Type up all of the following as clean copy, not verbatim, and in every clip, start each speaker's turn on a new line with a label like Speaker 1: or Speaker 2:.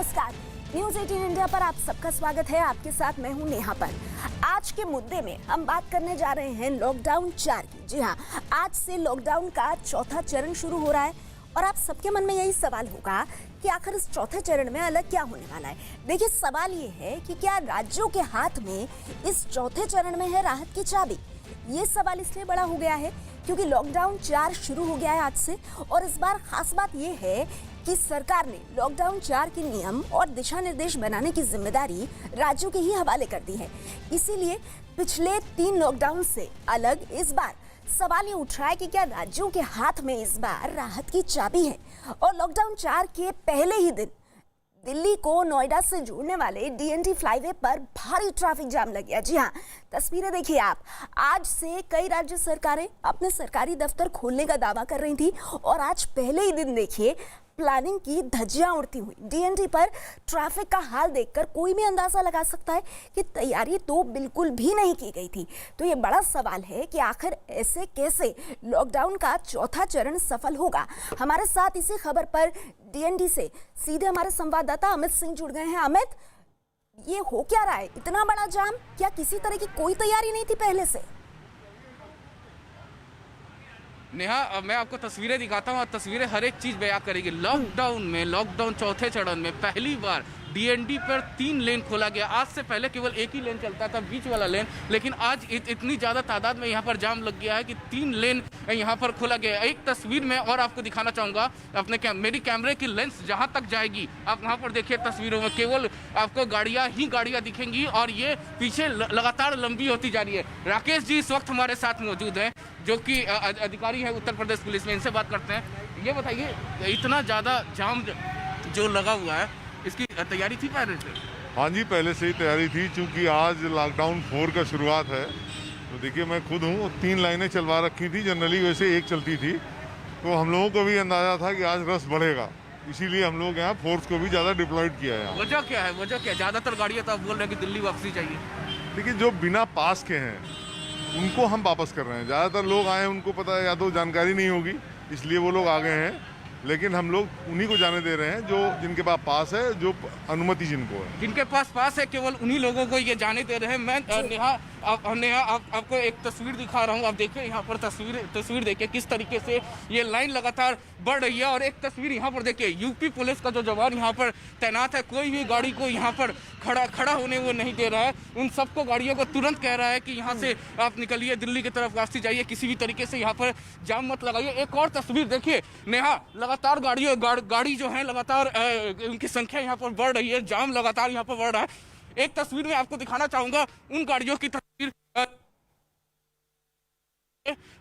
Speaker 1: नमस्कार, news 18 India पर आप सबका स्वागत है। आपके साथ मैं हूं नेहा पर। आज के मुद्दे में हम बात करने जा रहे हैं लॉकडाउन 4 की। जी हां, आज से लॉकडाउन का चौथा चरण शुरू हो रहा है और आप सबके मन में यही सवाल होगा कि आखिर इस चौथे चरण में अलग क्या होने वाला है। देखिए, सवाल ये है कि क्या राज्यों के हाथ में इस चौथे चरण में है राहत की चाबी। ये सवाल इसलिए बड़ा हो गया है क्योंकि लॉकडाउन 4 शुरू हो गया है आज से, और इस बार खास बात यह है कि सरकार ने लॉकडाउन 4 के नियम और दिशा निर्देश बनाने की जिम्मेदारी राज्यों के ही हवाले कर दी है। इसीलिए पिछले 3 लॉकडाउन से अलग इस बार सवाल ये उठ रहा है कि क्या राज्यों के हाथ में इस बार राहत की चाबी है। और लॉकडाउन 4 के पहले ही दिन दिल्ली को नोएडा से जोड़ने वाले डीएनडी फ्लाईवे पर भारी ट्रैफिक जाम लग गया। जी हाँ, तस्वीरें देखिए आप। आज से कई राज्य सरकारें अपने सरकारी दफ्तर खोलने का दावा कर रही थी और आज पहले ही दिन देखिए प्लानिंग की धज्जियां उड़ती हुई। डीएनडी पर ट्रैफिक का हाल देखकर कोई भी अंदाजा लगा सकता है कि तैयारी तो बिल्कुल भी नहीं की गई थी। तो ये बड़ा सवाल है कि आखिर ऐसे कैसे लॉकडाउन का चौथा चरण सफल होगा। हमारे साथ इसी खबर पर डीएनडी से सीधे हमारे संवाददाता अमित सिंह जुड़ गए हैं। अमित, ये हो क्या रहा है? इतना बड़ा जाम, क्या किसी तरह की कोई तैयारी नहीं थी पहले से?
Speaker 2: नेहा, मैं आपको तस्वीरें दिखाता हूँ और तस्वीरें हर एक चीज़ बयां करेगी। लॉकडाउन चौथे चरण में पहली बार डीएनडी पर 3 लेन खोला गया। आज से पहले केवल एक ही लेन चलता था, बीच वाला लेन, लेकिन आज इतनी ज़्यादा तादाद में यहाँ पर जाम लग गया है कि 3 लेन यहाँ पर खोला गया। एक तस्वीर में और आपको दिखाना चाहूँगा अपने मेरी कैमरे की लेंस जहाँ तक जाएगी, आप वहाँ पर देखिए तस्वीरों में केवल आपको गाड़ियाँ दिखेंगी और ये पीछे लगातार लंबी होती जा रही है। राकेश जी इस वक्त हमारे साथ मौजूद हैं, जो कि अधिकारी है उत्तर प्रदेश पुलिस में। इनसे बात करते हैं। ये बताइए, इतना ज़्यादा जाम जो लगा हुआ है, इसकी तैयारी थी पहले से?
Speaker 3: हाँ जी, पहले से ही तैयारी थी, क्योंकि आज लॉकडाउन 4 का शुरुआत है। तो देखिए, मैं खुद हूँ, 3 लाइनें चलवा रखी थी। जनरली वैसे एक चलती थी, तो हम लोगों को भी अंदाजा था कि आज रश बढ़ेगा, इसीलिए हम लोग यहाँ फोर्स को भी ज़्यादा डिप्लॉयड किया है।
Speaker 2: वजह क्या है? ज़्यादातर गाड़ियाँ तो आप बोल रहे हैं कि दिल्ली वापसी चाहिए।
Speaker 3: देखिए, जो बिना पास के हैं उनको हम वापस कर रहे हैं। ज़्यादातर लोग आए, उनको पता है या तो जानकारी नहीं होगी, इसलिए वो लोग आ गए हैं, लेकिन हम लोग उन्हीं को जाने दे रहे हैं जो जिनके पास पास है, जो अनुमति जिनको है।
Speaker 2: जिनके पास है केवल उन्हीं लोगों को ये जाने दे रहे हैं। मैं नेहा आपको एक तस्वीर दिखा रहा हूँ। आप देखिए यहाँ पर तस्वीर देखिए किस तरीके से ये लाइन लगातार बढ़ रही है। और एक तस्वीर यहाँ पर देखिए, यूपी पुलिस का जो जवान यहाँ पर तैनात है, कोई भी गाड़ी को यहाँ पर खड़ा होने वो नहीं दे रहा है। उन सबको गाड़ियों को तुरंत कह रहा है कि यहाँ से आप निकलिए, दिल्ली की तरफ वापसी जाइए, किसी भी तरीके से यहाँ पर जाम मत लगाइए। एक और तस्वीर देखिए नेहा, लगातार गाड़ी जो है लगातार उनकी संख्या यहाँ पर बढ़ रही है, जाम लगातार यहाँ पर बढ़ रहा है। एक तस्वीर में आपको दिखाना चाहूंगा उन गाड़ियों की तस्वीर,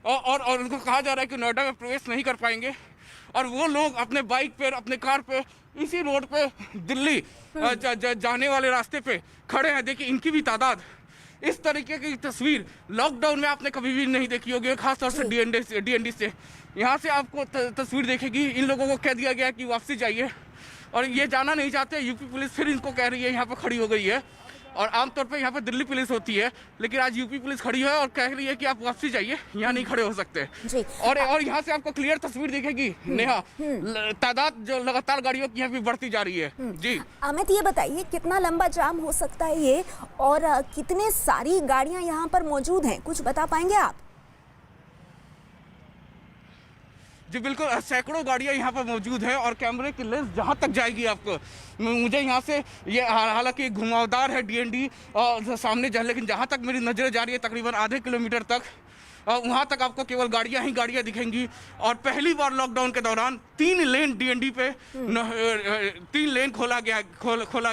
Speaker 2: और उनको कहा जा रहा है कि नोएडा में प्रवेश नहीं कर पाएंगे, और वो लोग अपने बाइक पे, अपने कार पे, इसी रोड पे दिल्ली जाने वाले रास्ते पे खड़े हैं। देखिए इनकी भी तादाद। इस तरीके की तस्वीर लॉकडाउन में आपने कभी भी नहीं देखी होगी, खासतौर से डीएनडी से। यहाँ से आपको तस्वीर देखेगी, इन लोगों को कह दिया गया कि वापसी जाइए, और ये जाना नहीं चाहते। यूपी पुलिस फिर इनको कह रही है, यहाँ पर खड़ी हो गई है। और आमतौर पे यहाँ पे दिल्ली पुलिस होती है, लेकिन आज यूपी पुलिस खड़ी है और कह रही है कि आप वापसी जाइए, यहाँ नहीं खड़े हो सकते। और यहाँ से आपको क्लियर तस्वीर दिखेगी नेहा, तादाद जो लगातार गाड़ियों की यहाँ भी बढ़ती जा रही है। जी
Speaker 1: अमित, ये बताइए कितना लंबा जाम हो सकता है ये, और कितने सारी गाड़ियाँ यहाँ पर मौजूद हैं, कुछ बता पाएंगे आप?
Speaker 2: जी बिल्कुल, सैकड़ों गाड़ियां यहाँ पर मौजूद हैं और कैमरे की लेंस जहाँ तक जाएगी आपको, मुझे यहाँ से ये हालांकि घुमावदार है डीएनडी और सामने लेकिन जहाँ तक मेरी नजरें जा रही है तकरीबन आधे किलोमीटर तक, वहाँ तक आपको केवल गाड़ियाँ दिखेंगी। और पहली बार लॉकडाउन के दौरान 3 लेन डीएनडी पे 3 लेन खोला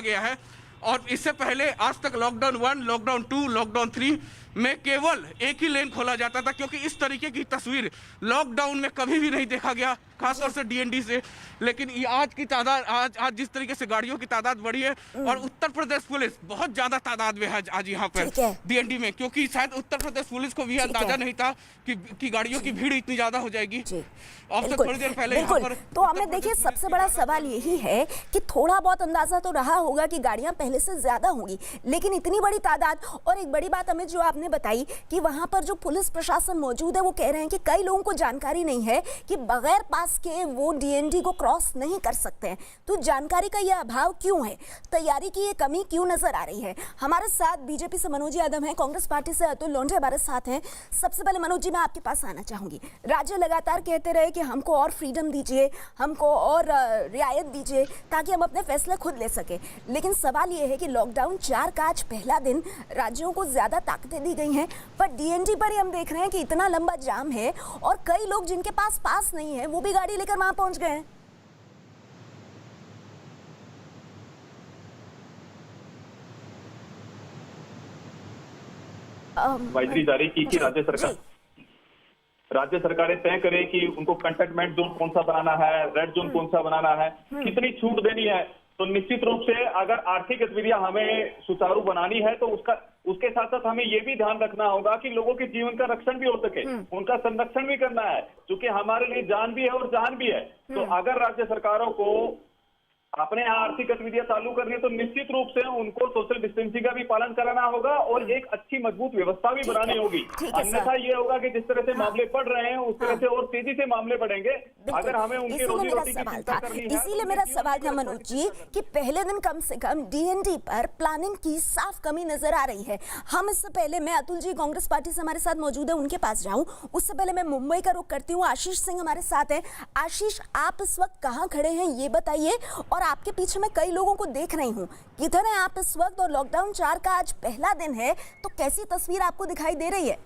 Speaker 2: गया है। और इससे पहले आज तक लॉकडाउन 1, लॉकडाउन 2, लॉकडाउन 3 में केवल एक ही लेन खोला जाता था, क्योंकि इस तरीके की तस्वीर लॉकडाउन में कभी भी नहीं देखा गया, खासतौर से डीएनडी से। लेकिन ये आज की तादाद, आज जिस तरीके से गाड़ियों की तादाद बढ़ी है, और उत्तर प्रदेश पुलिस बहुत ज्यादा तादाद में है आज यहाँ पर डीएनडी में, क्योंकि शायद उत्तर प्रदेश पुलिस को भी अंदाजा नहीं था कि गाड़ियों की भीड़ इतनी ज्यादा हो जाएगी। अब से थोड़ी देर पहले यहाँ पर
Speaker 1: तो हमें देखिए, सबसे बड़ा सवाल यही है कि थोड़ा बहुत अंदाजा तो रहा होगा कि गाड़ियां पहले से ज्यादा होंगी, लेकिन इतनी बड़ी तादाद। और एक बड़ी बात हमें जो आपने हमने बताई कि वहां पर जो पुलिस प्रशासन मौजूद है वो कह रहे हैं कि कई लोगों को जानकारी नहीं है कि बगैर पास के वो डीएनडी को क्रॉस नहीं कर सकते हैं। तो जानकारी का ये अभाव क्यों है, तैयारी की ये कमी क्यों नजर आ रही है? हमारे साथ बीजेपी से मनोज यादव हैं, कांग्रेस पार्टी से अतुल लोंढे हमारे साथ हैं। सबसे पहले मनोज जी, मैं आपके पास आना चाहूंगी। राज्य लगातार कहते रहे कि हमको और फ्रीडम दीजिए, हमको और रियायत दीजिए ताकि हम अपने फैसले खुद ले सके, लेकिन सवाल ये है कि लॉकडाउन 4 का आज पहला दिन, राज्यों को ज्यादा ताकतें दी गई हैं, पर डीएनडी पर ही हम देख रहे हैं कि इतना लंबा जाम है और कई लोग जिनके पास नहीं है वो भी गाड़ी लेकर वहां पहुंच गए हैं।
Speaker 4: एडवाइजरी जारी की कि राज्य सरकारें तय करें कि उनको कंटेनमेंट जोन कौन सा बनाना है, रेड जोन कौन सा बनाना है, कितनी छूट देनी है। तो निश्चित रूप से अगर आर्थिक गतिविधियां हमें सुचारू बनानी है तो उसके साथ साथ हमें ये भी ध्यान रखना होगा कि लोगों के जीवन का रक्षण भी हो सके, उनका संरक्षण भी करना है, क्योंकि हमारे लिए जान भी है और जान भी है। तो अगर राज्य सरकारों को अपने यहाँ आर्थिक गतिविधियां चालू करनी है तो निश्चित रूप से उनको सोशल डिस्टेंसिंग का भी पालन कराना होगा और एक अच्छी मजबूत व्यवस्था भी बनानी होगी। अन्यथा ये होगा कि जिस तरह से मामले बढ़ रहे हैं उस तरह से और तेजी से मामले बढ़ेंगे। अगर हमें उनकी रोजी रोटी की चिंता करनी है,
Speaker 1: इसीलिए मेरा सवाल था मनोज जी कि पहले दिन कम से कम डीएनडी पर प्लानिंग की साफ कमी नजर आ रही है। हम इससे पहले, मैं अतुल जी कांग्रेस पार्टी से हमारे साथ मौजूद है, उनके पास जाऊं उससे पहले मैं मुंबई का रुख करती हूँ। आशीष सिंह हमारे साथ है। आशीष, आप इस वक्त कहाँ खड़े हैं ये बताइए, और आपके पीछे मैं कई लोगों को देख रही हूँ, किधर हैं आप इस वक्त? और लॉकडाउन 4 का आज पहला दिन है तो कैसी तस्वीर आपको दिखाई दे रही है?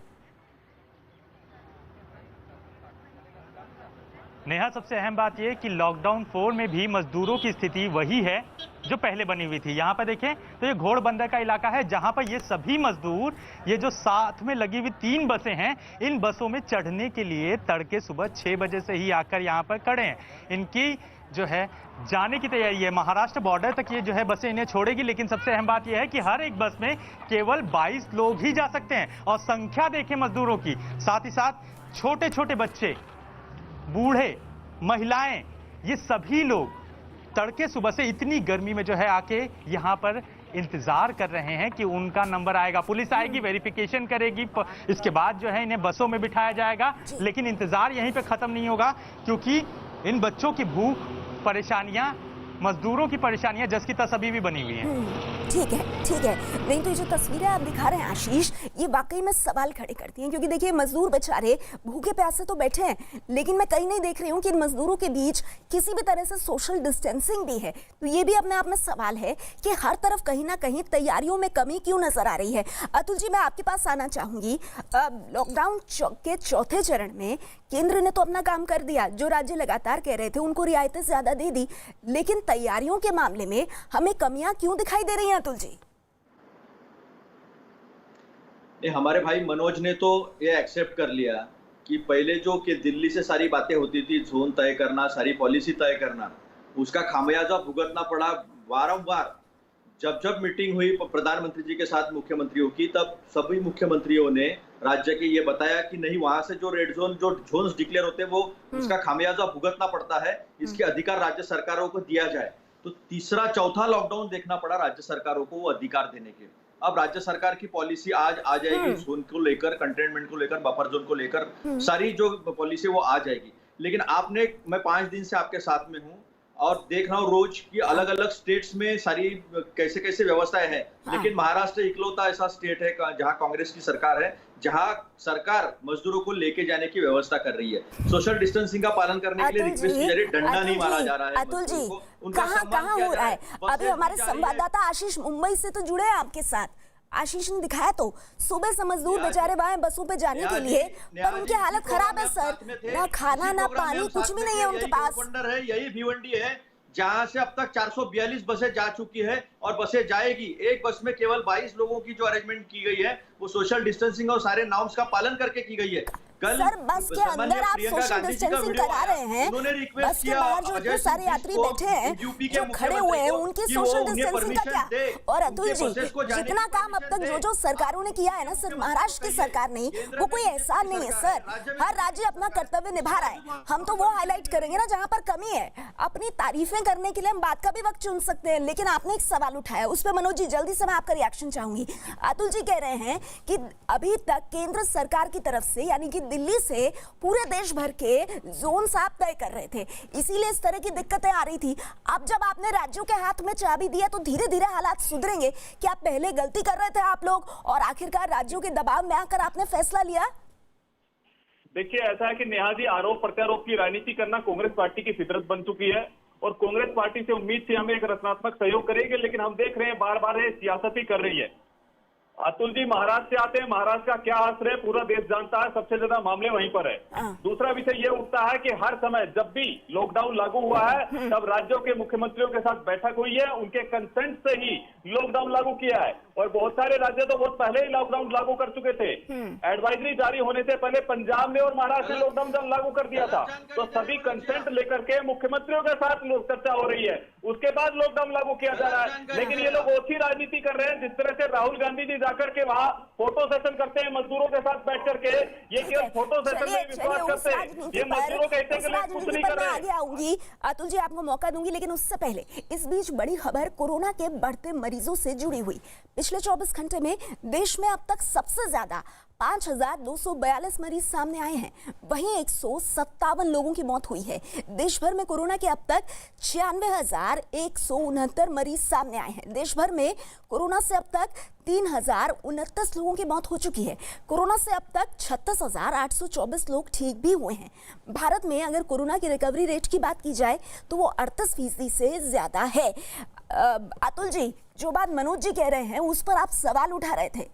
Speaker 5: नेहा, सबसे अहम बात यह कि लॉकडाउन 4 में भी मजदूरों की स्थिति वही है जो पहले बनी हुई थी। यहाँ पर देखें तो ये घोड़बंदर का इलाका है जहाँ पर ये सभी मजदूर, ये जो साथ में लगी हुई 3 बसें हैं, इन बसों में चढ़ने के लिए तड़के सुबह 6 बजे से ही आकर यहाँ पर खड़े हैं। इनकी जो है जाने की तैयारी है, महाराष्ट्र बॉर्डर तक ये जो है बसें इन्हें छोड़ेगी। लेकिन सबसे अहम बात यह है कि हर एक बस में केवल 22 लोग ही जा सकते हैं। और संख्या देखें मजदूरों की, साथ ही साथ छोटे छोटे बच्चे, बूढ़े, महिलाएं, ये सभी लोग तड़के सुबह से इतनी गर्मी में जो है आके यहाँ पर इंतजार कर रहे हैं कि उनका नंबर आएगा, पुलिस आएगी, वेरिफिकेशन करेगी, इसके बाद जो है इन्हें बसों में बिठाया जाएगा। लेकिन इंतजार यहीं पे खत्म नहीं होगा, क्योंकि इन बच्चों की भूख, परेशानियां, मजदूरों की परेशानियां जस की तस अभी भी बनी हुई हैं।
Speaker 1: ठीक है। नहीं तो ये जो तस्वीरें आप दिखा रहे हैं आशीष, ये वाकई में सवाल खड़े करती हैं, क्योंकि देखिए मजदूर बेचारे भूखे प्यासे तो बैठे हैं, लेकिन मैं कहीं नहीं देख रही हूँ कि इन मजदूरों के बीच किसी भी तरह से सोशल डिस्टेंसिंग भी है। तो ये भी अपने आप में सवाल है कि हर तरफ कहीं ना कहीं तैयारियों में कमी क्यों नजर आ रही है। अतुल जी, मैं आपके पास आना चाहूंगी। लॉकडाउन के चौथे चरण में केंद्र ने तो अपना काम कर दिया, जो राज्य लगातार कह रहे थे उनको रियायतें ज्यादा दे दी, लेकिन तैयारियों के मामले में हमें कमियां क्यों दिखाई दे रही हैं अतुल जी?
Speaker 6: हमारे भाई मनोज ने तो ये एक्सेप्ट कर लिया कि पहले जो कि दिल्ली से सारी बातें होती थी, जोन तय करना, सारी पॉलिसी तय करना, उसका खामियाजा भुगतना पड़ा बारंबार। जब मीटिंग हुई प्रधानमंत्री जी के साथ मुख्यमंत्रियों की, तब सभी मुख्यमंत्रियों ने राज्य के ये बताया कि नहीं, वहां से जो रेड जोन, जो जोन्स डिक्लेयर होते हैं, वो उसका खामियाजा भुगतना पड़ता है, इसके अधिकार राज्य सरकारों को दिया जाए। तो तीसरा चौथा लॉकडाउन देखना पड़ा राज्य सरकारों को वो अधिकार देने के। अब राज्य सरकार की पॉलिसी आज आ जाएगी, जोन को लेकर, कंटेनमेंट को लेकर, बफर जोन को लेकर, सारी जो पॉलिसी वो आ जाएगी। लेकिन मैं 5 दिन से आपके साथ में हूँ और देख रहा हूँ रोज की अलग अलग स्टेट्स में सारी कैसे कैसे व्यवस्थाएं हैं। लेकिन महाराष्ट्र इकलौता ऐसा स्टेट है जहां कांग्रेस की सरकार है, जहां सरकार मजदूरों को लेके जाने की व्यवस्था कर रही है। सोशल डिस्टेंसिंग का पालन करने के लिए रिक्वेस्ट की जा रही है, डंडा नहीं मारा जा रहा है।
Speaker 1: अतुल जी, कहाँ हो रहा है? अभी हमारे संवाददाता आशीष मुंबई से तो जुड़े हैं आपके साथ। आशीष ने दिखाया तो सुबह से मजदूर बेचारे वहां बसों पे जाने के लिए, पर उनकी हालत खराब है सर, ना खाना ना पानी, कुछ भी नहीं है उनके पास।
Speaker 6: यही भिवंडी है जहां से अब तक 442 बसें जा चुकी है और बसें जाएगी। एक बस में केवल 22 लोगों की जो अरेंजमेंट की गई है वो सोशल डिस्टेंसिंग और सारे नॉर्म्स का पालन करके की गई है। कल
Speaker 1: सर बस के अंदर आप सोशल डिस्टेंसिंग करा रहे हैं, बस के बाहर जो इतने सारे यात्री बैठे हैं जो खड़े हुए हैं उनकी सोशल डिस्टेंसिंग का क्या? और अतुल जी, जितना काम अब तक जो सरकारों ने किया है ना, सिर्फ महाराष्ट्र की सरकार नहीं, वो कोई एहसान नहीं है सर। हर राज्य अपना कर्तव्य निभा रहा है। हम तो वो हाईलाइट करेंगे ना जहां पर कमी है। अपनी तारीफें करने के लिए हम बात का भी वक्त चुन सकते हैं, लेकिन आपने एक सवाल उठाया, उस पर मनोज जी जल्दी से मैं आपका रिएक्शन चाहूंगी। अतुल जी कह रहे हैं कि अभी तक केंद्र सरकार की तरफ से, यानी कि दिल्ली से पूरे देश भर के जोन आप तय कर रहे थे, इसीलिए इस तरह की दिक्कतें आ रही थी। अब जब आपने राज्यों के हाथ में चाबी दिया तो धीरे धीरे हालात सुधरेंगे। क्या पहले गलती कर रहे थे आप लोग और आखिरकार राज्यों के दबाव में आकर आपने फैसला लिया?
Speaker 4: देखिए, ऐसा है कि नेहा जी, आरोप प्रत्यारोप की राजनीति करना कांग्रेस पार्टी की फितरत बन चुकी है और कांग्रेस पार्टी से उम्मीद थी हमें एक रचनात्मक सहयोग करेंगे, लेकिन हम देख रहे हैं बार बार ये सियासत ही कर रही है। अतुल जी महाराष्ट्र से आते हैं, महाराष्ट्र का क्या असर है पूरा देश जानता है, सबसे ज्यादा मामले वहीं पर है। दूसरा विषय ये उठता है कि हर समय जब भी लॉकडाउन लागू हुआ है तब राज्यों के मुख्यमंत्रियों के साथ बैठक हुई है, उनके कंसेंट से ही लॉकडाउन लागू किया है और बहुत सारे राज्य तो बहुत पहले ही लॉकडाउन लागू कर चुके थे। एडवाइजरी जारी होने से पहले पंजाब में और महाराष्ट्र में लॉकडाउन लागू कर दिया था, तो सभी कंसेंट लेकर के मुख्यमंत्रियों के साथ चर्चा हो रही है, उसके बाद लॉकडाउन लागू किया जा रहा है। लेकिन ये लोग ओछी राजनीति कर रहे हैं, जिस तरह से राहुल गांधी जी जाकर के वहां फोटो सेशन करते हैं मजदूरों के साथ बैठ करके, ये केवल फोटो सेशन में विश्वास करते हैं, ये मजदूरों के हिस्से के लिए कुछ नहीं कर रहे हैं।
Speaker 1: आगे आऊंगी अतुल जी, आपको मौका दूंगी, लेकिन उससे पहले इस बीच बड़ी खबर कोरोना के बढ़ते मरीजों से जुड़ी हुई। पिछले 24 घंटे में देश में अब तक सबसे ज्यादा 5,242 मरीज सामने आए हैं, वहीं 157 लोगों की मौत हुई है। देश भर में कोरोना के अब तक 96,169 मरीज सामने आए हैं। देश भर में कोरोना से अब तक 3,029 लोगों की मौत हो चुकी है। कोरोना से अब तक 36,824 लोग ठीक भी हुए हैं। भारत में अगर कोरोना की रिकवरी रेट की बात की जाए तो वो 38% से ज्यादा है। अतुल जी, जो बात मनोज जी कह रहे हैं उस पर आप सवाल उठा रहे थे।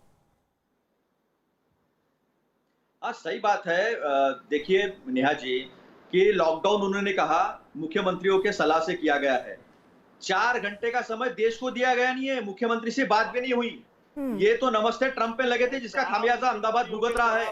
Speaker 6: हाँ, सही बात है। देखिए नेहा जी, कि लॉकडाउन उन्होंने कहा मुख्यमंत्रियों के सलाह से किया गया है। 4 घंटे का समय देश को दिया गया नहीं है, मुख्यमंत्री से बात भी नहीं हुई। ये तो नमस्ते ट्रंप पे लगे थे जिसका खामियाजा अहमदाबाद भुगत रहा है।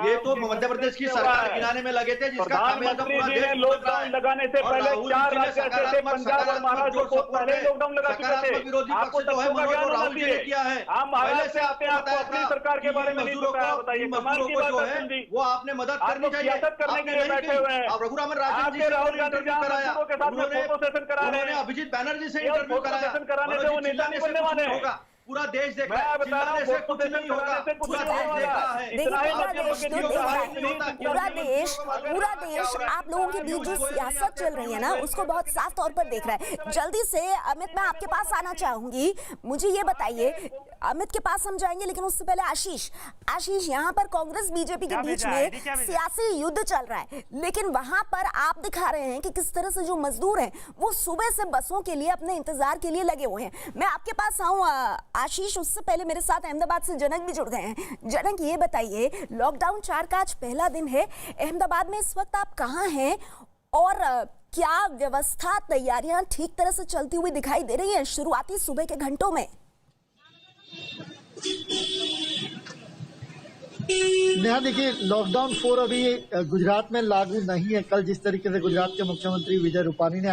Speaker 6: ये तो मध्य प्रदेश की सरकार गिनाने में लगे थे जिसका खामियाजा पूरा देश
Speaker 4: लॉकडाउन लगाने से पहले 4 राज्य ऐसे थे, पंजाब और महाराष्ट्र को पहले लॉकडाउन लगा चुके थे।
Speaker 6: विरोधी
Speaker 4: आपको
Speaker 6: पक्ष जो है मनोज राहुल जी ने किया है।
Speaker 4: आप महाराष्ट्र से आते हैं, आपको अपनी सरकार के बारे में नहीं पता, बताइए कमाल की बात है।
Speaker 6: वो आपने मदद करनी चाहिए,
Speaker 4: सियासत करने के लिए बैठे हुए हैं।
Speaker 6: आप रघुरामन राजन जी से
Speaker 4: राहुल गांधी
Speaker 6: कराया,
Speaker 4: के साथ में फोटो सेशन करा रहे हैं,
Speaker 6: अभिजीत बैनर्जी से इंटरव्यू कराया,
Speaker 4: कराने से वो नेता नहीं बनने वाले हैं।
Speaker 6: पूरा देश देख
Speaker 4: रहा है,
Speaker 6: चिल्लाने से कुछ नहीं होगा, पूरा देश देख रहा है।
Speaker 1: पूरा देश आप लोगों के बीच जो सियासत चल रही है ना उसको बहुत साफ तौर पर देख रहा है। जल्दी से अमित, मैं आपके पास आना चाहूंगी। मुझे ये बताइए, अमित के पास हम जाएंगे लेकिन उससे पहले आशीष, यहाँ पर कांग्रेस बीजेपी के बीच में सियासी युद्ध चल रहा है, लेकिन वहां पर आप दिखा रहे हैं कि किस तरह से जो मजदूर हैं वो सुबह से बसों के लिए अपने इंतजार के लिए लगे हुए हैं। मैं आपके पास आऊं आशीष, उससे पहले मेरे साथ अहमदाबाद से जनक भी जुड़ गए हैं। जनक, ये बताइए, लॉकडाउन 4 का आज पहला दिन है, अहमदाबाद में इस वक्त आप कहाँ हैं और क्या व्यवस्था, तैयारियां ठीक तरह से चलती हुई दिखाई दे रही हैं शुरुआती सुबह के घंटों में?
Speaker 7: नेहा, देखिए, लॉकडाउन 4 अभी गुजरात में लागू नहीं है। कल जिस तरीके से गुजरात के मुख्यमंत्री विजय रूपानी ने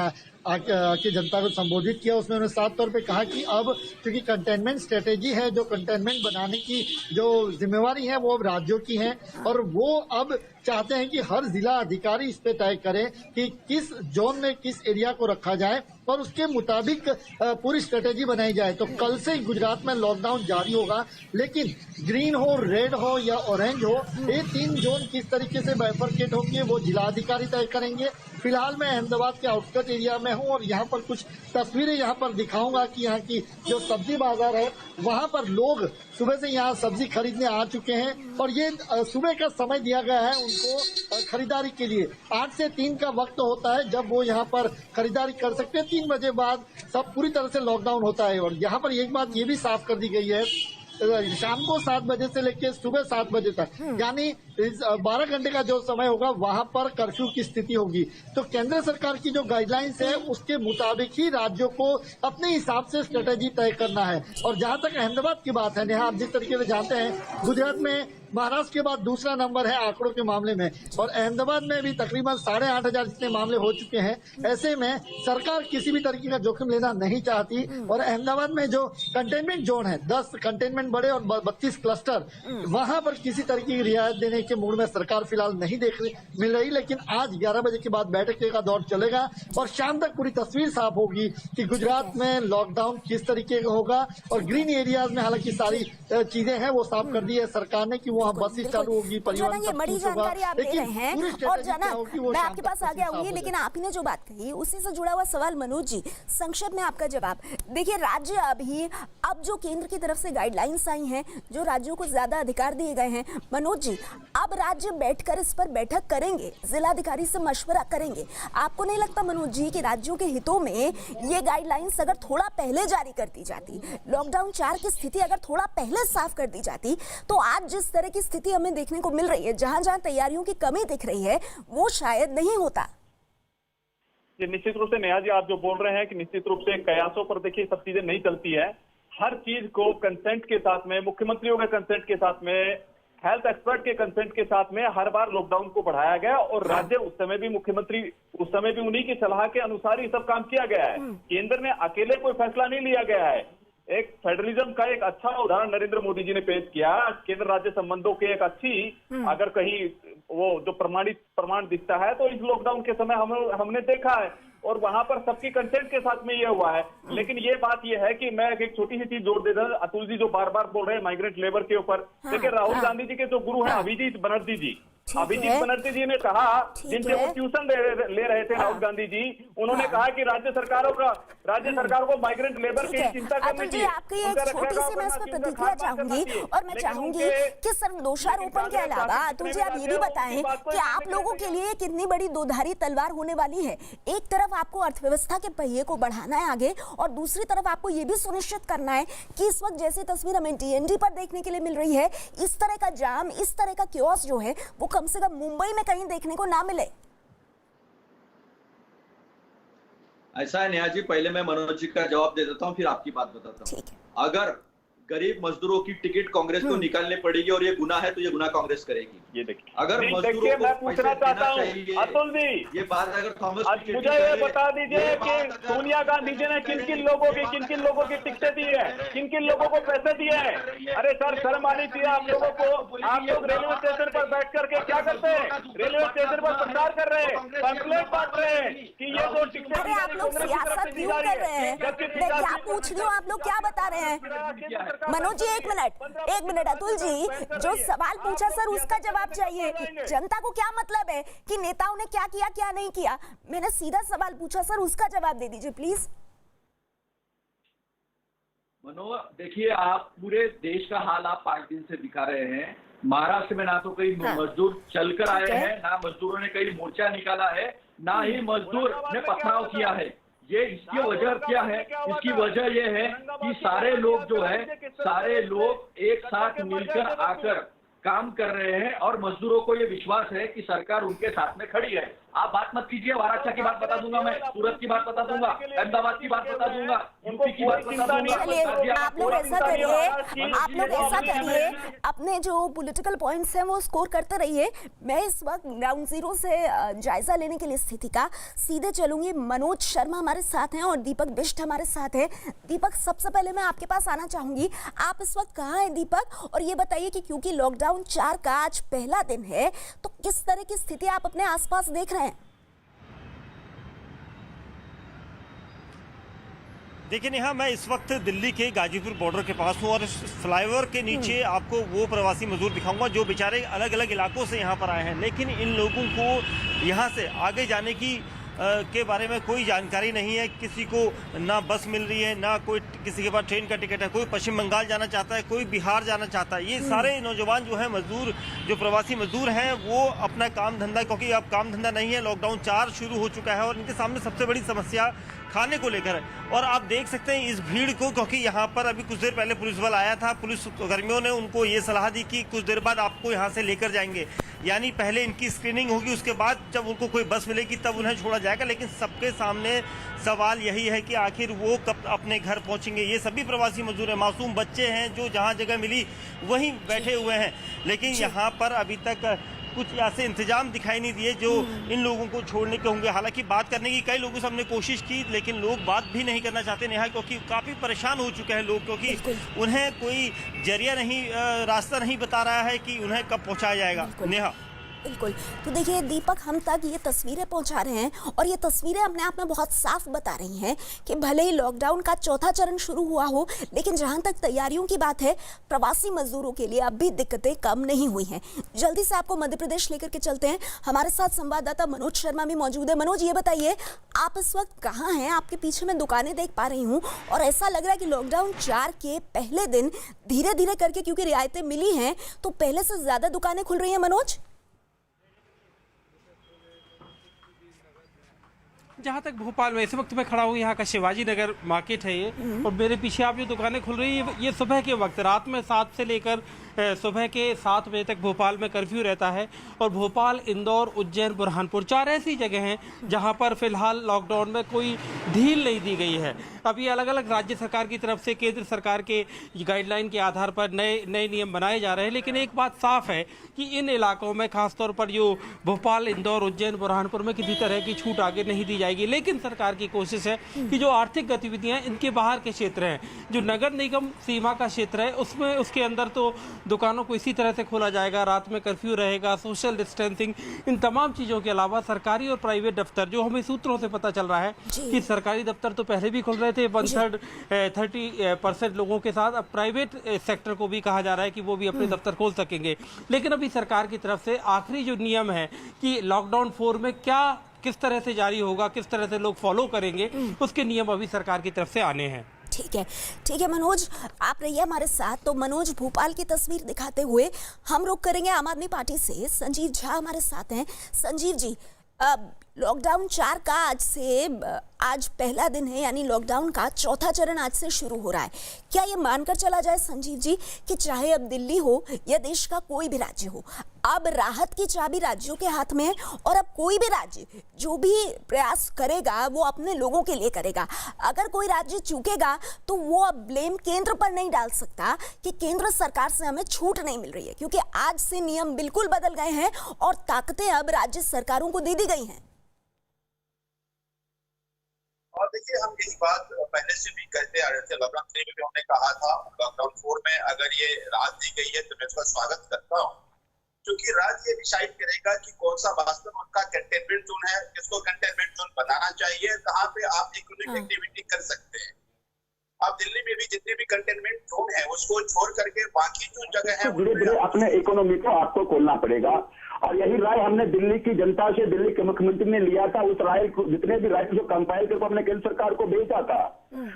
Speaker 7: आके जनता को संबोधित किया, उसमें उन्होंने साफ तौर पे कहा कि अब क्योंकि कंटेनमेंट स्ट्रेटेजी है, जो कंटेनमेंट बनाने की जो जिम्मेवारी है वो अब राज्यों की है और वो अब चाहते हैं कि हर जिला अधिकारी इस पे तय करें कि किस जोन में किस एरिया को रखा जाए और उसके मुताबिक पूरी स्ट्रेटेजी बनाई जाए। तो कल से गुजरात में लॉकडाउन जारी होगा, लेकिन ग्रीन हो, रेड हो या ऑरेंज हो, ये 3 जोन किस तरीके से बाइफरकेट होंगे वो जिलाधिकारी तय करेंगे। फिलहाल मैं अहमदाबाद के आउटस्कर्ट एरिया में हूं और यहाँ पर कुछ तस्वीरें यहाँ पर दिखाऊंगा कि यहाँ की जो सब्जी बाजार है वहाँ पर लोग सुबह से यहाँ सब्जी खरीदने आ चुके हैं और ये सुबह का समय दिया गया है उनको खरीदारी के लिए। 8 से 3 का वक्त होता है जब वो यहाँ पर खरीदारी कर सकते हैं। 3 बजे बाद सब पूरी तरह से लॉकडाउन होता है और यहाँ पर एक बात ये भी साफ कर दी गई है, शाम को 7 बजे से लेकर सुबह 7 बजे तक, यानी 12 घंटे का जो समय होगा वहां पर कर्फ्यू की स्थिति होगी। तो केंद्र सरकार की जो गाइडलाइंस है उसके मुताबिक ही राज्यों को अपने हिसाब से स्ट्रेटेजी तय करना है। और जहां तक अहमदाबाद की बात है, नेहा, आप जिस तरीके से जानते हैं गुजरात में महाराष्ट्र के बाद दूसरा नंबर है आंकड़ों के मामले में, और अहमदाबाद में भी तकरीबन 8,500 जितने मामले हो चुके हैं। ऐसे में सरकार किसी भी तरीके का जोखिम लेना नहीं चाहती, और अहमदाबाद में जो कंटेनमेंट जोन है, 10 कंटेनमेंट बड़े और 32 क्लस्टर, वहां पर किसी तरीके की रियायत देने के मूड में सरकार फिलहाल नहीं मिल रही। लेकिन आज 11 बजे के बाद बैठक का दौर चलेगा और शाम तक पूरी तस्वीर साफ होगी कि गुजरात में लॉकडाउन किस तरीके का होगा। और ग्रीन एरियाज में हालांकि सारी चीजें हैं वो साफ कर दी है सरकार ने कि वहाँ बसेस चालू होगी, परिवहन
Speaker 1: ये बड़ी जानकारी आप दे रहे हैं। और जना, मैं आपके पास आगे आऊंगी, लेकिन आप ही ने जो बात कही उसी से जुड़ा हुआ सवाल मनोज जी, संक्षेप में आपका जवाब। देखिए, राज्य अब जो केंद्र की तरफ से गाइडलाइंस आई हैं, जो राज्यों को ज्यादा अधिकार दिए गए हैं, मनोज जी अब राज्य बैठकर इस पर बैठक करेंगे, जिलाधिकारी से मशवरा करेंगे। आपको नहीं लगता मनोज जी कि राज्यों के हितों में ये गाइडलाइंस अगर थोड़ा पहले जारी कर दी जाती, लॉकडाउन 4 की स्थिति अगर थोड़ा पहले साफ कर दी जाती, तो आज जिस तरह की स्थिति हमें देखने को मिल रही है, जहां जहां तैयारियों की कमी दिख रही है, वो शायद नहीं होता।
Speaker 4: ये निश्चित रूप से नेहा जी आप जो बोल रहे हैं कि निश्चित रूप से कयासों पर देखिए सब चीजें नहीं चलती है। हर चीज को कंसेंट के साथ में, मुख्यमंत्रियों के कंसेंट के साथ में, हेल्थ एक्सपर्ट के कंसेंट के साथ में हर बार लॉकडाउन को बढ़ाया गया, और राज्य उस समय भी मुख्यमंत्री उस समय भी उन्हीं की सलाह के अनुसार ही सब काम किया गया है। केंद्र ने अकेले कोई फैसला नहीं लिया गया है। एक फेडरलिज्म का एक अच्छा उदाहरण नरेंद्र मोदी जी ने पेश किया। केंद्र राज्य संबंधों के एक अच्छी अगर कहीं वो जो प्रमाण दिखता है तो इस लॉकडाउन के समय हमने देखा है, और वहां पर सबकी कंसेंट के साथ में ये हुआ है। लेकिन ये बात ये है कि मैं एक छोटी सी चीज जोड़ देता हूं, अतुल जी जो बार बार बोल रहे हैं माइग्रेंट लेबर के ऊपर, देखिए राहुल गांधी जी के जो गुरु हैं अभिजीत बनर्जी जी, अभिजीत बनर्जी जी ने कहा, जिनसे वो ट्यूशन ले रहे थे राहुल गांधी जी, उन्होंने कहा कि राज्य सरकार को माइग्रेंट लेबर की चिंता करनी चाहिए।
Speaker 1: आपकी एक छोटी सी मैं इस पर प्रतिक्रिया चाहूंगी, और मैं चाहूंगी कि सिर्फ दोषारोपण के अलावा अतुल जी आप ये भी बताएं कि आप लोगों के लिए कितनी बड़ी दोधारी तलवार होने वाली है। एक तरफ आपको अर्थव्यवस्था के पहिए को बढ़ाना है आगे, और दूसरी तरफ आपको ये भी सुनिश्चित करना है कि इस वक्त जैसी तस्वीर हमें डीएनडी पर देखने के लिए मिल रही है, इस तरह का जाम, इस तरह का क्योस जो है वो कम से कम मुंबई में कहीं देखने को ना मिले।
Speaker 6: ऐसा है नेहा जी, पहले मैं मनोज जी का जवाब दे देता हूं, फिर आपकी बात बताता हूं। अगर गरीब मजदूरों की टिकट कांग्रेस को निकालनी पड़ेगी और ये गुनाह है तो ये गुनाह कांग्रेस करेगी।
Speaker 4: ये देखिए,
Speaker 6: अगर मजदूरों को
Speaker 4: मैं पूछना चाहता हूँ अतुल जी,
Speaker 6: ये बात अगर थॉमस
Speaker 4: मुझे ये बता दीजिए कि सोनिया गांधी जी ने किन किन लोगों की टिकटें दी है, किन किन लोगों को पैसे दिए हैं? अरे सर शर्म आनी चाहिए आप लोगों को। आप लोग रेलवे स्टेशन पर बैठ करके क्या करते हैं? रेलवे स्टेशन पर प्रचार कर रहे हैं, पैम्फलेट बांट रहे हैं कि ये जो टिकटें
Speaker 1: आप लोग सियासत क्यों कर रहे हैं? मैं क्या पूछ रही हूँ, आप लोग क्या बता रहे हैं? मनोज जी एक मिनट अतुल जी, जो सवाल पूछा सर उसका जवाब चाहिए। जनता को क्या मतलब है कि नेताओं ने क्या किया क्या नहीं किया? मैंने सीधा सवाल पूछा सर, उसका जवाब दे दीजिए प्लीज।
Speaker 8: मनोज देखिए, आप पूरे देश का हाल आप 5 दिन से दिखा रहे हैं। महाराष्ट्र में ना तो कहीं मजदूर चलकर आए हैं, ना मजदूरों ने कहीं मोर्चा निकाला है, ना ही मजदूर ने पथराव किया है। ये इसकी वजह क्या है? इसकी वजह ये है कि सारे लोग जो है, सारे लोग एक साथ मिलकर आकर काम कर रहे हैं, और मजदूरों को ये विश्वास है कि सरकार उनके साथ में खड़ी है। आप बात मत कीजिए, महाराष्ट्र की बात बता दूंगा, मैं सूरत की बात बता दूंगा, अहमदाबाद की बात बता दूंगा, यूपी की बात बता दूंगा।
Speaker 1: आप लोग ऐसा करिए, अपने जो पॉलिटिकल पॉइंट्स हैं वो स्कोर करते रहिए। मैं इस वक्त ग्राउंड जीरो से जायजा लेने के लिए स्थिति का सीधे चलूंगी। मनोज शर्मा हमारे साथ हैं और दीपक बिष्ट हमारे साथ है। दीपक, सबसे पहले मैं आपके पास आना चाहूंगी, आप इस वक्त कहाँ हैं दीपक? और ये बताइए कि क्योंकि लॉकडाउन 4 का आज पहला दिन है, तो किस तरह की स्थिति आप अपने आसपास देख रहे हैं?
Speaker 9: देखिए नेहा, मैं इस वक्त दिल्ली के गाजीपुर बॉर्डर के पास हूँ, और इस फ्लाईओवर के नीचे आपको वो प्रवासी मजदूर दिखाऊंगा जो बेचारे अलग अलग इलाकों से यहाँ पर आए हैं, लेकिन इन लोगों को यहाँ से आगे जाने की के बारे में कोई जानकारी नहीं है। किसी को ना बस मिल रही है, ना कोई किसी के पास ट्रेन का टिकट है। कोई पश्चिम बंगाल जाना चाहता है, कोई बिहार जाना चाहता है। ये सारे नौजवान जो हैं, मजदूर, जो प्रवासी मजदूर हैं, वो अपना काम धंधा, क्योंकि अब काम धंधा नहीं है, लॉकडाउन 4 शुरू हो चुका है, और इनके सामने सबसे बड़ी समस्या खाने को लेकर है। और आप देख सकते हैं इस भीड़ को, क्योंकि यहाँ पर अभी कुछ देर पहले पुलिस बल आया था। पुलिस कर्मियों ने उनको ये सलाह दी कि कुछ देर बाद आपको यहाँ से लेकर जाएंगे, यानी पहले इनकी स्क्रीनिंग होगी, उसके बाद जब उनको कोई बस मिलेगी तब उन्हें छोड़ा जाएगा। लेकिन सबके सामने सवाल यही है कि आखिर वो कब अपने घर पहुंचेंगे। ये सभी प्रवासी मजदूर हैं, मासूम बच्चे हैं जो जहां जगह मिली वहीं बैठे हुए हैं, लेकिन यहाँ पर अभी तक कुछ ऐसे इंतजाम दिखाई नहीं दिए जो इन लोगों को छोड़ने के होंगे। हालांकि बात करने की कई लोगों से हमने कोशिश की, लेकिन लोग बात भी नहीं करना चाहते नेहा, क्योंकि काफी परेशान हो चुके हैं लोग, क्योंकि उन्हें कोई जरिया नहीं, रास्ता नहीं बता रहा है कि उन्हें कब पहुंचाया जाएगा। नेहा
Speaker 1: बिल्कुल, तो देखिए दीपक, हम तक ये तस्वीरें पहुंचा रहे हैं और ये तस्वीरें अपने आप में बहुत साफ बता रही हैं कि भले ही लॉकडाउन का चौथा चरण शुरू हुआ हो, लेकिन जहां तक तैयारियों की बात है, प्रवासी मजदूरों के लिए अब भी दिक्कतें कम नहीं हुई हैं। जल्दी से आपको मध्य प्रदेश लेकर के चलते हैं, हमारे साथ संवाददाता मनोज शर्मा भी मौजूद है। मनोज, ये बताइए आप इस वक्त कहाँ हैं? आपके पीछे मैं दुकानें देख पा रही हूँ और ऐसा लग रहा है कि लॉकडाउन 4 के पहले दिन धीरे धीरे करके, क्योंकि रियायतें मिली हैं, तो पहले से ज्यादा दुकानें खुल रही हैं। मनोज,
Speaker 10: जहाँ तक भोपाल में इस वक्त मैं खड़ा हूँ, यहाँ का शिवाजी नगर मार्केट है ये, और मेरे पीछे आप जो दुकानें खुल रही है ये सुबह के वक्त, रात में 7 से लेकर सुबह के 7 बजे तक भोपाल में कर्फ्यू रहता है। और भोपाल, इंदौर, उज्जैन, बुरहानपुर 4 ऐसी जगह हैं जहाँ पर फिलहाल लॉकडाउन में कोई ढील नहीं दी गई है। अब ये अलग अलग राज्य सरकार की तरफ से केंद्र सरकार के गाइडलाइन के आधार पर नए नियम बनाए जा रहे हैं, लेकिन एक बात साफ है कि इन इलाकों में खासतौर पर जो भोपाल, इंदौर, उज्जैन, बुरहानपुर में किसी तरह की छूट आगे नहीं दी जाएगी। लेकिन सरकार की कोशिश है कि जो आर्थिक गतिविधियां इनके बाहर के क्षेत्र हैं, जो नगर निगम सीमा का क्षेत्र है, उसमें उसके अंदर तो दुकानों को इसी तरह से खोला जाएगा, रात में कर्फ्यू रहेगा, सोशल डिस्टेंसिंग, इन तमाम चीज़ों के अलावा सरकारी और प्राइवेट दफ्तर, जो हमें सूत्रों से पता चल रहा है कि सरकारी दफ्तर तो पहले भी खुल रहे थे 30% लोगों के साथ, अब प्राइवेट सेक्टर को भी कहा जा रहा है कि वो भी अपने दफ्तर खोल सकेंगे। लेकिन अभी सरकार की तरफ से आखिरी जो नियम है कि लॉकडाउन 4 में क्या किस तरह से जारी होगा, किस तरह से लोग फॉलो करेंगे, उसके नियम अभी सरकार की तरफ से आने हैं।
Speaker 1: ठीक है मनोज, आप रहिए हमारे साथ। तो मनोज, भोपाल की तस्वीर दिखाते हुए हम रुक करेंगे आम आदमी पार्टी से। संजीव झा हमारे साथ हैं। संजीव जी, लॉकडाउन 4 का आज पहला दिन है, यानी लॉकडाउन का चौथा चरण आज से शुरू हो रहा है। क्या ये मानकर चला जाए संजीव जी कि चाहे अब दिल्ली हो या देश का कोई भी राज्य हो, अब राहत की चाबी राज्यों के हाथ में है और अब कोई भी राज्य जो भी प्रयास करेगा वो अपने लोगों के लिए करेगा। अगर कोई राज्य चूकेगा तो वो अब ब्लेम केंद्र पर नहीं डाल सकता कि केंद्र सरकार से हमें छूट नहीं मिल रही है, क्योंकि आज से नियम बिल्कुल बदल गए हैं और ताकतें अब राज्य सरकारों को दे दी गई हैं।
Speaker 11: और देखिए, हम यही बात पहले से भी कहते आ रहे थे। लॉकडाउन 3 में भी हमने कहा था, लॉकडाउन 4 में अगर ये राहत दी गई है तो मैं इसका स्वागत करता हूँ, क्योंकि राज्य ये डिसाइड करेगा कि कौन सा वास्तव में उनका कंटेनमेंट जोन है, किसको कंटेनमेंट जोन बनाना चाहिए, कहाँ पे आप इकोनॉमिक एक्टिविटी कर सकते हैं। अब दिल्ली में भी जितने भी कंटेनमेंट जोन है उसको छोड़ करके बाकी जो जगह है
Speaker 12: धीरे धीरे अपने इकोनॉमी को आपको खोलना पड़ेगा। और यही राय हमने दिल्ली की जनता से, दिल्ली के मुख्यमंत्री ने लिया था। उस राय को, जितने भी राय जो कंपाइल करके हमने केंद्र सरकार को भेजा था,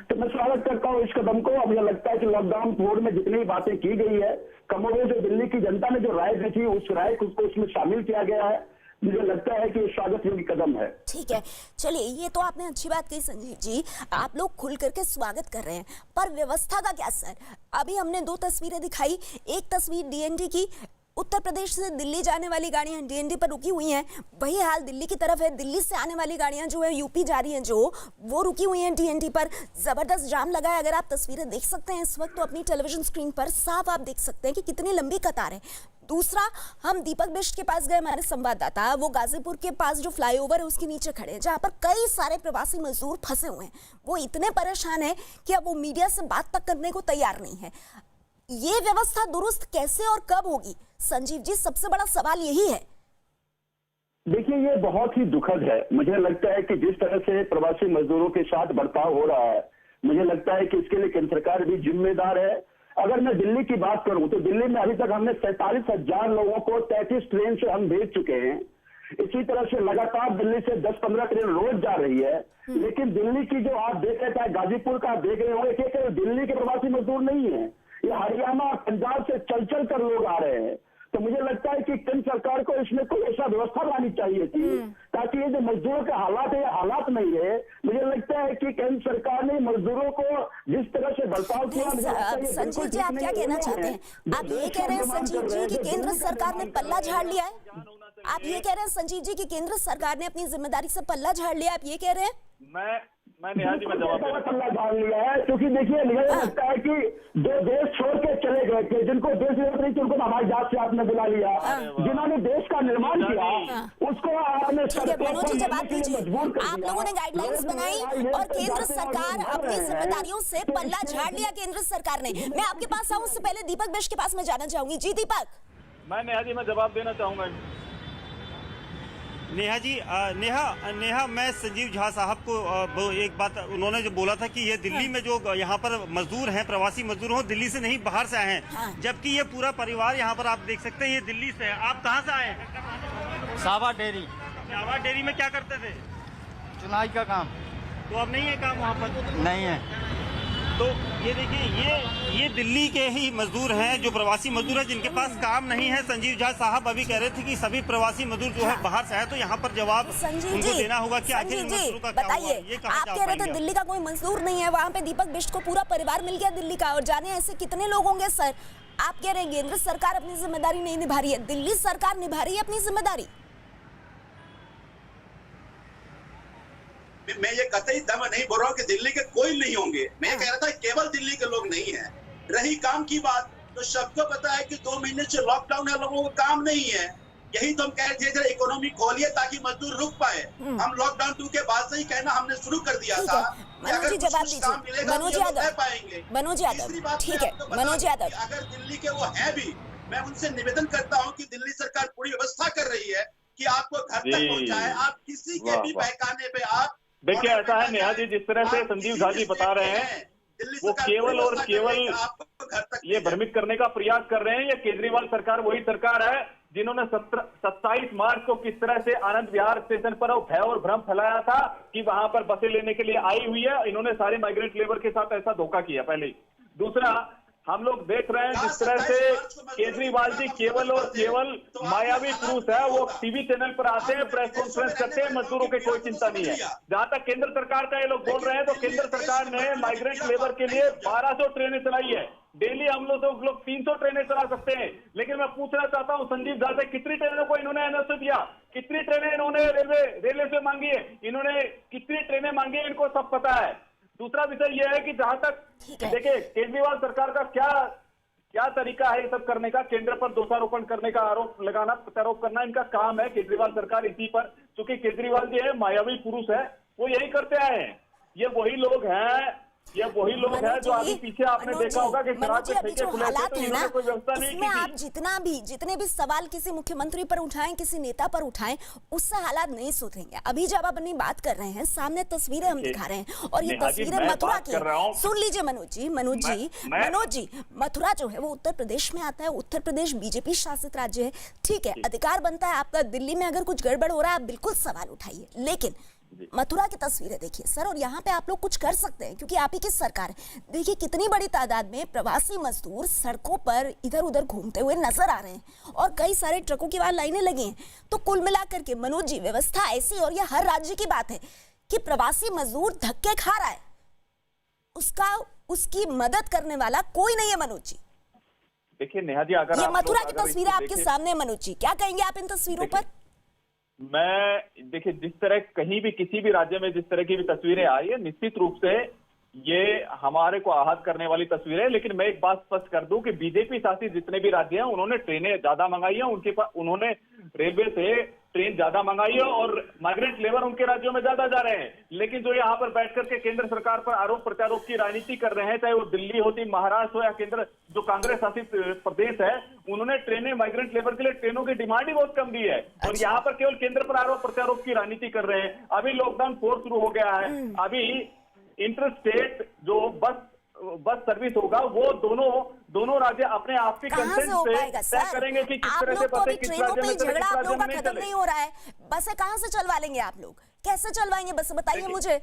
Speaker 12: तो मैं स्वागत करता हूँ इस कदम को। अब मुझे लगता है कि लॉकडाउन 4 में जितनी बातें की गई है, कमोबेश जो दिल्ली की जनता ने जो राय दी थी, उस राय को उसमें शामिल किया गया है। मुझे लगता है कि स्वागत योग्य कदम है।
Speaker 1: ठीक है, चलिए, ये तो आपने अच्छी बात कही संजीव जी, आप लोग खुल करके स्वागत कर रहे हैं, पर व्यवस्था का क्या सर? अभी हमने 2 तस्वीरें दिखाई। एक तस्वीर डीएनडी की, उत्तर प्रदेश से दिल्ली जाने वाली गाड़ियां डीएनडी पर रुकी हुई हैं। वही हाल दिल्ली की तरफ है, दिल्ली से आने वाली गाड़ियां जो है यूपी जा रही हैं, जो वो रुकी हुई हैं डीएनडी पर। जबरदस्त जाम लगा है। अगर आप तस्वीरें देख सकते हैं इस वक्त, तो अपनी टेलीविजन स्क्रीन पर साफ आप देख सकते हैं कि कितनी लंबी कतार है। दूसरा, हम दीपक बिष्ट के पास गए, हमारे संवाददाता, वो गाजीपुर के पास जो फ्लाईओवर है उसके नीचे खड़े हैं, जहां पर कई सारे प्रवासी मजदूर फंसे हुए हैं। वो इतने परेशान है कि अब वो मीडिया से बात तक करने को तैयार नहीं है। ये व्यवस्था दुरुस्त कैसे और कब होगी संजीव जी? सबसे बड़ा सवाल यही है।
Speaker 12: देखिए, ये बहुत ही दुखद है। मुझे लगता है कि जिस तरह से प्रवासी मजदूरों के साथ बर्ताव हो रहा है, मुझे लगता है कि इसके लिए केंद्र सरकार भी जिम्मेदार है। अगर मैं दिल्ली की बात करूं तो दिल्ली में अभी तक हमने 47,000 लोगों को 33 ट्रेन से हम भेज चुके हैं। इसी तरह से लगातार दिल्ली से 10-15 ट्रेन रोज जा रही है। लेकिन दिल्ली की जो आप देख रहे थे, गाजीपुर का आप देख रहे होंगे कि दिल्ली के प्रवासी मजदूर नहीं है, ये हरियाणा और पंजाब से चल कर लोग आ रहे हैं। तो मुझे लगता है कि केंद्र सरकार को इसमें कोई ऐसा व्यवस्था लानी चाहिए थी ताकि ये जो मजदूरों के हालात है, हालात नहीं है। मुझे लगता है कि केंद्र सरकार ने मजदूरों को जिस तरह से बर्ताव किया,
Speaker 1: संजीव जी आप क्या कहना चाहते हैं? आप ये कह रहे हैं संजीव जी कि केंद्र सरकार ने पल्ला झाड़ लिया है? आप ये कह रहे हैं संजीव जी कि केंद्र सरकार ने अपनी जिम्मेदारी से पल्ला झाड़ लिया, आप ये कह रहे हैं?
Speaker 4: मैं नेहा जी में जवाब दे
Speaker 12: पल्ला झाड़ लिया है, क्योंकि देखिए मुझे लगता है कि जो देश छोड़ के चले गए थे, जिनको देश जरूरत नहीं थी, उनको हवाई जहाज से आपने बुला लिया, जिन्होंने देश का निर्माण किया उसको आपने।
Speaker 1: ठीक है मनोज जी जवाब दीजिए। आप लोगों ने गाइडलाइंस बनाई और केंद्र सरकार अपनी जिम्मेदारियों से पल्ला झाड़ लिया केंद्र सरकार ने। मैं आपके पास आऊं उससे पहले दीपक बिष्ट के पास मैं जाना चाहूंगी। जी दीपक।
Speaker 4: मैं नेहा जी में जवाब देना चाहूंगा।
Speaker 9: नेहा जी, नेहा मैं संजीव झा साहब को एक बात उन्होंने जो बोला था कि ये दिल्ली में जो यहाँ पर मजदूर हैं, प्रवासी मजदूर हो, दिल्ली से नहीं बाहर से आए हैं, जबकि ये पूरा परिवार यहाँ पर आप देख सकते हैं ये दिल्ली से है। आप कहाँ से आए हैं?
Speaker 13: सावा डेयरी।
Speaker 9: सावा डेयरी में क्या करते थे?
Speaker 13: चुनाई का काम।
Speaker 9: तो अब नहीं है काम वहाँ पर?
Speaker 13: नहीं है।
Speaker 9: तो ये देखिए ये दिल्ली के ही मजदूर हैं जो प्रवासी मजदूर हैं जिनके पास काम नहीं है। संजीव झा साहब अभी कह रहे थे कि सभी प्रवासी मजदूर जो है बाहर से है, तो यहाँ पर जवाब उनको देना होगा कि आखिर मजदूरों का क्या हुआ। ये
Speaker 1: आप कह रहे थे दिल्ली का कोई मजदूर नहीं है, वहाँ पे दीपक बिष्ट को पूरा परिवार मिल गया दिल्ली का, और जाने ऐसे कितने लोग होंगे सर? आप कह रहे हैं केंद्र सरकार अपनी जिम्मेदारी नहीं निभा रही है, दिल्ली सरकार निभा रही है अपनी जिम्मेदारी।
Speaker 11: मैं ये कतई दम नहीं बोल रहा हूँ कि दिल्ली के कोई नहीं होंगे, मैं कह रहा था केवल दिल्ली के लोग नहीं है। रही काम की बात, तो सबको पता है कि 2 महीने से लॉकडाउन है, लोगों को काम नहीं है। यही तो हम कह रहे थे इकोनॉमी खोलिए ताकि मजदूर रुक पाए। हम लॉकडाउन 2 के बाद से ही कहना हमने शुरू कर दिया था।
Speaker 1: मनोज जी जवाब दीजिए। मनोज यादव, मनोज यादव, ठीक है मनोज यादव।
Speaker 11: अगर दिल्ली के वो है भी, मैं उनसे निवेदन करता हूँ कि दिल्ली सरकार पूरी व्यवस्था कर रही है कि आपको घर तक पहुँचाए। आप किसी के भी बहकाने पे आप
Speaker 4: देखिए ऐसा है नेहा जी, जिस तरह से संजीव झा जी बता रहे हैं वो केवल और केवल ये भ्रमित करने का प्रयास कर रहे हैं। ये केजरीवाल सरकार वही सरकार है जिन्होंने 27 मार्च को किस तरह से आनंद विहार स्टेशन पर भय और भ्रम फैलाया था कि वहां पर बसें लेने के लिए आई हुई है। इन्होंने सारे माइग्रेंट लेबर के साथ ऐसा धोखा किया। पहले दूसरा, हम लोग देख रहे हैं जिस तरह से केजरीवाल जी केवल और केवल मायावी पुरुष है, वो टीवी चैनल पर आते हैं, प्रेस कॉन्फ्रेंस करते हैं, मजदूरों की कोई चिंता नहीं है। जहां तक केंद्र सरकार का ये लोग बोल रहे हैं, तो केंद्र सरकार ने माइग्रेंट लेबर के लिए 1200 ट्रेनें चलाई है। डेली हम लोग 300 ट्रेनें चला सकते हैं। लेकिन मैं पूछना चाहता हूं संजीव झा से, कितनी ट्रेनों को इन्होंने एनओसी दिया? कितनी ट्रेनें इन्होंने रेलवे से मांगी है? इन्होंने कितनी ट्रेनें मांगी है? इनको सब पता है। दूसरा विषय यह है कि जहां तक देखिए केजरीवाल सरकार का क्या तरीका है ये सब करने का, केंद्र पर दोषारोपण करने का, आरोप लगाना, प्रत्यारोप करना इनका काम है। केजरीवाल सरकार इसी पर, क्योंकि केजरीवाल जी है मायावी पुरुष है, वो यही करते आए हैं। ये वही लोग हैं जो अभी पीछे आपने देखा होगा कि शराब के ठेके खुले थे, तो इन्होंने कोई व्यवस्था नहीं की थी।
Speaker 1: आप जितने भी सवाल किसी मुख्यमंत्री पर उठाएं, किसी नेता पर उठाएं, उससे हालात नहीं सुधरेंगे। अभी जब आप अपनी बात कर रहे हैं, सामने तस्वीरें हम दिखा रहे हैं और ये तस्वीरें मथुरा की। सुन लीजिए मनोज जी, मथुरा जो है वो उत्तर प्रदेश में आता है। उत्तर प्रदेश बीजेपी शासित राज्य है, ठीक है, अधिकार बनता है आपका। दिल्ली में अगर कुछ गड़बड़ हो रहा है आप बिल्कुल सवाल उठाइए, लेकिन मथुरा की तस्वीरें देखिए सर, और यहाँ पे आप लोग कुछ कर सकते हैं क्योंकि आप ही की सरकार है। देखिए कितनी बड़ी तादाद में प्रवासी मजदूर सड़कों पर इधर उधर घूमते हुए नजर आ रहे हैं और कई सारे ट्रकों की वहां लाइनें लगी हैं। तो कुल मिलाकर के मनोज जी व्यवस्था ऐसी, और यह हर राज्य की बात है कि प्रवासी मजदूर धक्के खा रहा है, उसकी मदद करने वाला कोई नहीं है मनोज जी।
Speaker 4: देखिए नेहा जी, अगर
Speaker 1: ये मथुरा की तस्वीरें आपके सामने मनोज जी, क्या कहेंगे आप इन तस्वीरों पर?
Speaker 4: मैं देखिए जिस तरह कहीं भी किसी भी राज्य में जिस तरह की भी तस्वीरें आई है, निश्चित रूप से ये हमारे को आहत करने वाली तस्वीरें है। लेकिन मैं एक बात स्पष्ट कर दूं कि बीजेपी शासित जितने भी राज्य हैं उन्होंने ट्रेनें ज्यादा मंगाई है, उनके पास उन्होंने रेलवे से ट्रेन ज्यादा मंगाई है और माइग्रेंट लेबर उनके राज्यों में ज्यादा जा रहे हैं। लेकिन जो यहाँ पर बैठ करके केंद्र सरकार पर आरोप प्रत्यारोप की राजनीति कर रहे हैं, चाहे वो दिल्ली होती, महाराष्ट्र हो या केंद्र जो कांग्रेस शासित प्रदेश है, उन्होंने ट्रेनें माइग्रेंट लेबर के लिए ट्रेनों की डिमांड ही बहुत कम दी है और यहाँ पर केवल केंद्र पर आरोप प्रत्यारोप की राजनीति कर रहे हैं। अभी लॉकडाउन 4 शुरू हो गया है, अभी इंटर स्टेट जो बस सर्विस होगा वो दोनों राज्य अपने आप की कंसेंट से तय करेंगे कि किस तरह से बसें किस राज्य में चलेंगी, किस राज्य में नहीं
Speaker 1: खत्म नहीं हो रहा है। बसें कहां से चलवा लेंगे आप लोग? कैसे चलवाएंगे बस बताइए मुझे।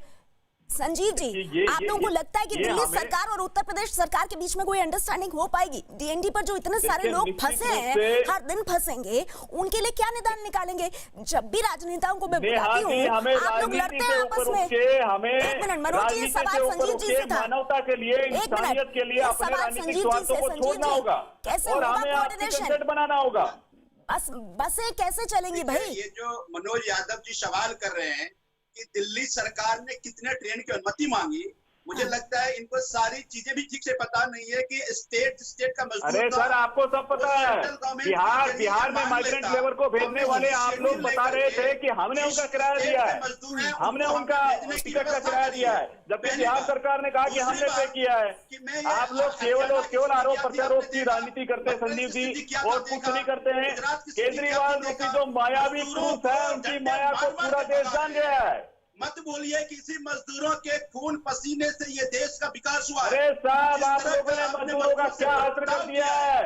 Speaker 1: संजीव जी, आप लोगों को लगता है कि दिल्ली सरकार और उत्तर प्रदेश सरकार के बीच में कोई अंडरस्टैंडिंग हो पाएगी? डीएनडी पर जो इतने सारे लोग फंसे हैं, हर दिन फंसेंगे, उनके लिए क्या निदान निकालेंगे? जब भी राजनेताओं को मैं बुलाती हूँ, आप लोग लड़ते हैं आपस में। एक मिनट मनोज जी, ये सवाल संजीव जी से था।
Speaker 4: मानवता के लिए, इंसानियत के लिए अपने राजनीतिक स्वार्थों को छोड़ना होगा
Speaker 1: कैसे
Speaker 4: और
Speaker 1: होगा
Speaker 4: हमें
Speaker 1: कोऑर्डिनेशन
Speaker 4: बनाना होगा।
Speaker 1: बसें कैसे चलेंगी भाई?
Speaker 11: ये जो मनोज यादव जी सवाल कर रहे हैं कि दिल्ली सरकार ने कितने ट्रेन की अनुमति मांगी, मुझे लगता है इनको सारी चीजें भी ठीक से पता नहीं है कि स्टेट का मजदूर।
Speaker 4: अरे सर, आपको सब पता है, बिहार में माइग्रेंट लेबर को भेजने वाले आप लोग बता रहे थे कि हमने उनका किराया दिया है, हमने उनका टिकट का किराया दिया है, जबकि बिहार सरकार ने कहा कि हमने पे किया है। आप लोग केवल आरोप प्रत्यारोप की राजनीति करते हैं संजीव जी, और कुछ नहीं करते हैं। केजरीवाल की जो मायावी क्रूस है, उनकी माया को पूरा देश जान गया है।
Speaker 11: मत बोलिए किसी मजदूरों के खून पसीने से ये देश का विकास हुआ।
Speaker 4: अरे साहब, आप लोगों ने मजदूरों का क्या हासिल कर दिया है?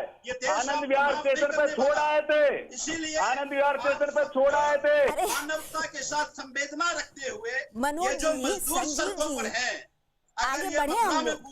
Speaker 4: आनंद विहार स्टेशन पर छोड़ आए थे,
Speaker 11: इसीलिए
Speaker 4: आनंद विहार स्टेशन पर छोड़ आए थे।
Speaker 11: मानवता के साथ संवेदना रखते हुए
Speaker 1: मनोज
Speaker 11: ये जो
Speaker 1: जी,
Speaker 11: मजदूर
Speaker 1: संजीव
Speaker 11: सड़कों पर
Speaker 1: जी,
Speaker 11: हैं,
Speaker 1: आगे बढ़े हम लोग।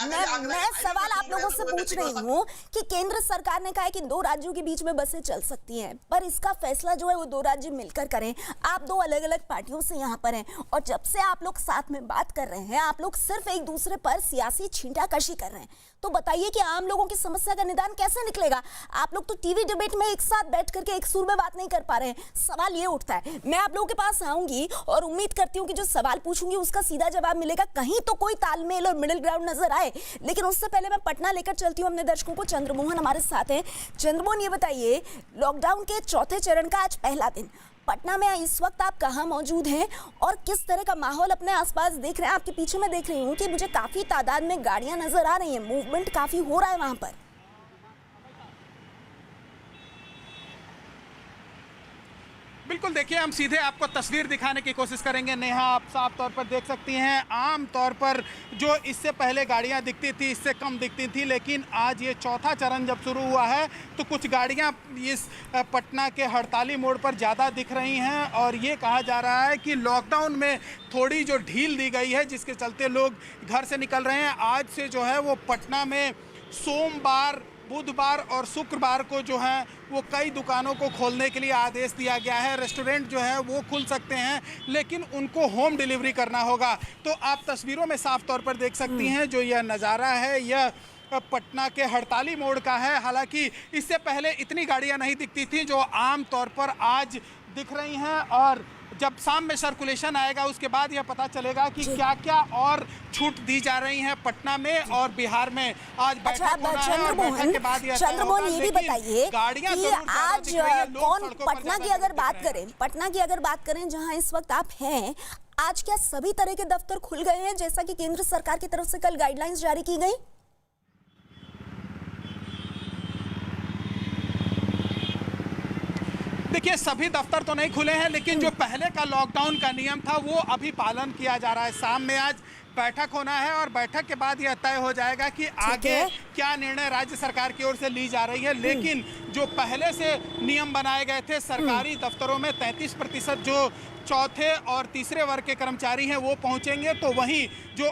Speaker 1: मैं सवाल आप लोगों से पूछ रही हूँ कि केंद्र सरकार ने कहा है कि 2 राज्यों के बीच में बसें चल सकती हैं, पर इसका फैसला जो है वो 2 राज्य मिलकर करें। आप 2 अलग अलग पार्टियों से यहाँ पर हैं, और जब से आप लोग साथ में बात कर रहे हैं, आप लोग सिर्फ एक दूसरे पर सियासी छींटाकशी कर रहे हैं। तो बताइए कि आम लोगों की समस्या का निदान कैसे निकलेगा? आप लोग तो टीवी डिबेट में एक साथ बैठ करके एक सुर में बात नहीं कर पा रहे हैं। सवाल ये उठता है, मैं आप लोगों के पास आऊंगी और उम्मीद करती हूँ कि जो सवाल पूछूंगी उसका सीधा जवाब मिलेगा, कहीं तो कोई तालमेल और मिडिल ग्राउंड नजर आए। लेकिन उससे पहले मैं पटना लेकर चलती हूँ अपने दर्शकों को। चंद्रमोहन हमारे साथ हैं। चंद्रमोहन, ये बताइए, लॉकडाउन के चौथे चरण का आज पहला दिन, पटना में इस वक्त आप कहाँ मौजूद हैं और किस तरह का माहौल अपने आसपास देख रहे हैं? आपके पीछे मैं देख रही हूँ कि मुझे काफी तादाद में गाड़ियां नजर आ रही हैं, मूवमेंट काफी हो रहा है वहां पर।
Speaker 13: बिल्कुल, देखिए, हम सीधे आपको तस्वीर दिखाने की कोशिश करेंगे। नेहा, आप साफ तौर पर देख सकती हैं, आम तौर पर जो इससे पहले गाड़ियां दिखती थी, इससे कम दिखती थी, लेकिन आज ये चौथा चरण जब शुरू हुआ है तो कुछ गाड़ियां इस पटना के हड़ताली मोड़ पर ज़्यादा दिख रही हैं। और ये कहा जा रहा है कि लॉकडाउन में थोड़ी जो ढील दी गई है, जिसके चलते लोग घर से निकल रहे हैं। आज से जो है वो पटना में सोमवार, बुधवार और शुक्रवार को जो है वो कई दुकानों को खोलने के लिए आदेश दिया गया है। रेस्टोरेंट जो है वो खुल सकते हैं, लेकिन उनको होम डिलीवरी करना होगा। तो आप तस्वीरों में साफ तौर पर देख सकती हैं, जो यह नज़ारा है यह पटना के हड़ताली मोड़ का है। हालांकि इससे पहले इतनी गाड़ियां नहीं दिखती थी जो आम तौर पर आज दिख रही हैं, और जब शाम में सर्कुलेशन आएगा उसके बाद यह पता चलेगा कि क्या क्या और छूट दी जा रही है पटना में और बिहार में। आज बैठक होना है और बैठक के बाद
Speaker 1: चंद्रमोहन, ये भी बताइए कि आज कौन पटना की अगर बात करें जहां इस वक्त आप हैं, आज क्या सभी तरह के दफ्तर खुल गए हैं जैसा कि केंद्र सरकार की तरफ से कल गाइडलाइंस जारी की गई?
Speaker 13: देखिए, सभी दफ्तर तो नहीं खुले हैं, लेकिन जो पहले का लॉकडाउन का नियम था वो अभी पालन किया जा रहा है। शाम में आज बैठक होना है और बैठक के बाद यह तय हो जाएगा कि आगे क्या निर्णय राज्य सरकार की ओर से ली जा रही है। लेकिन जो पहले से नियम बनाए गए थे, सरकारी दफ्तरों में 33% जो चौथे और तीसरे वर्ग के कर्मचारी हैं वो पहुंचेंगे, तो वहीं जो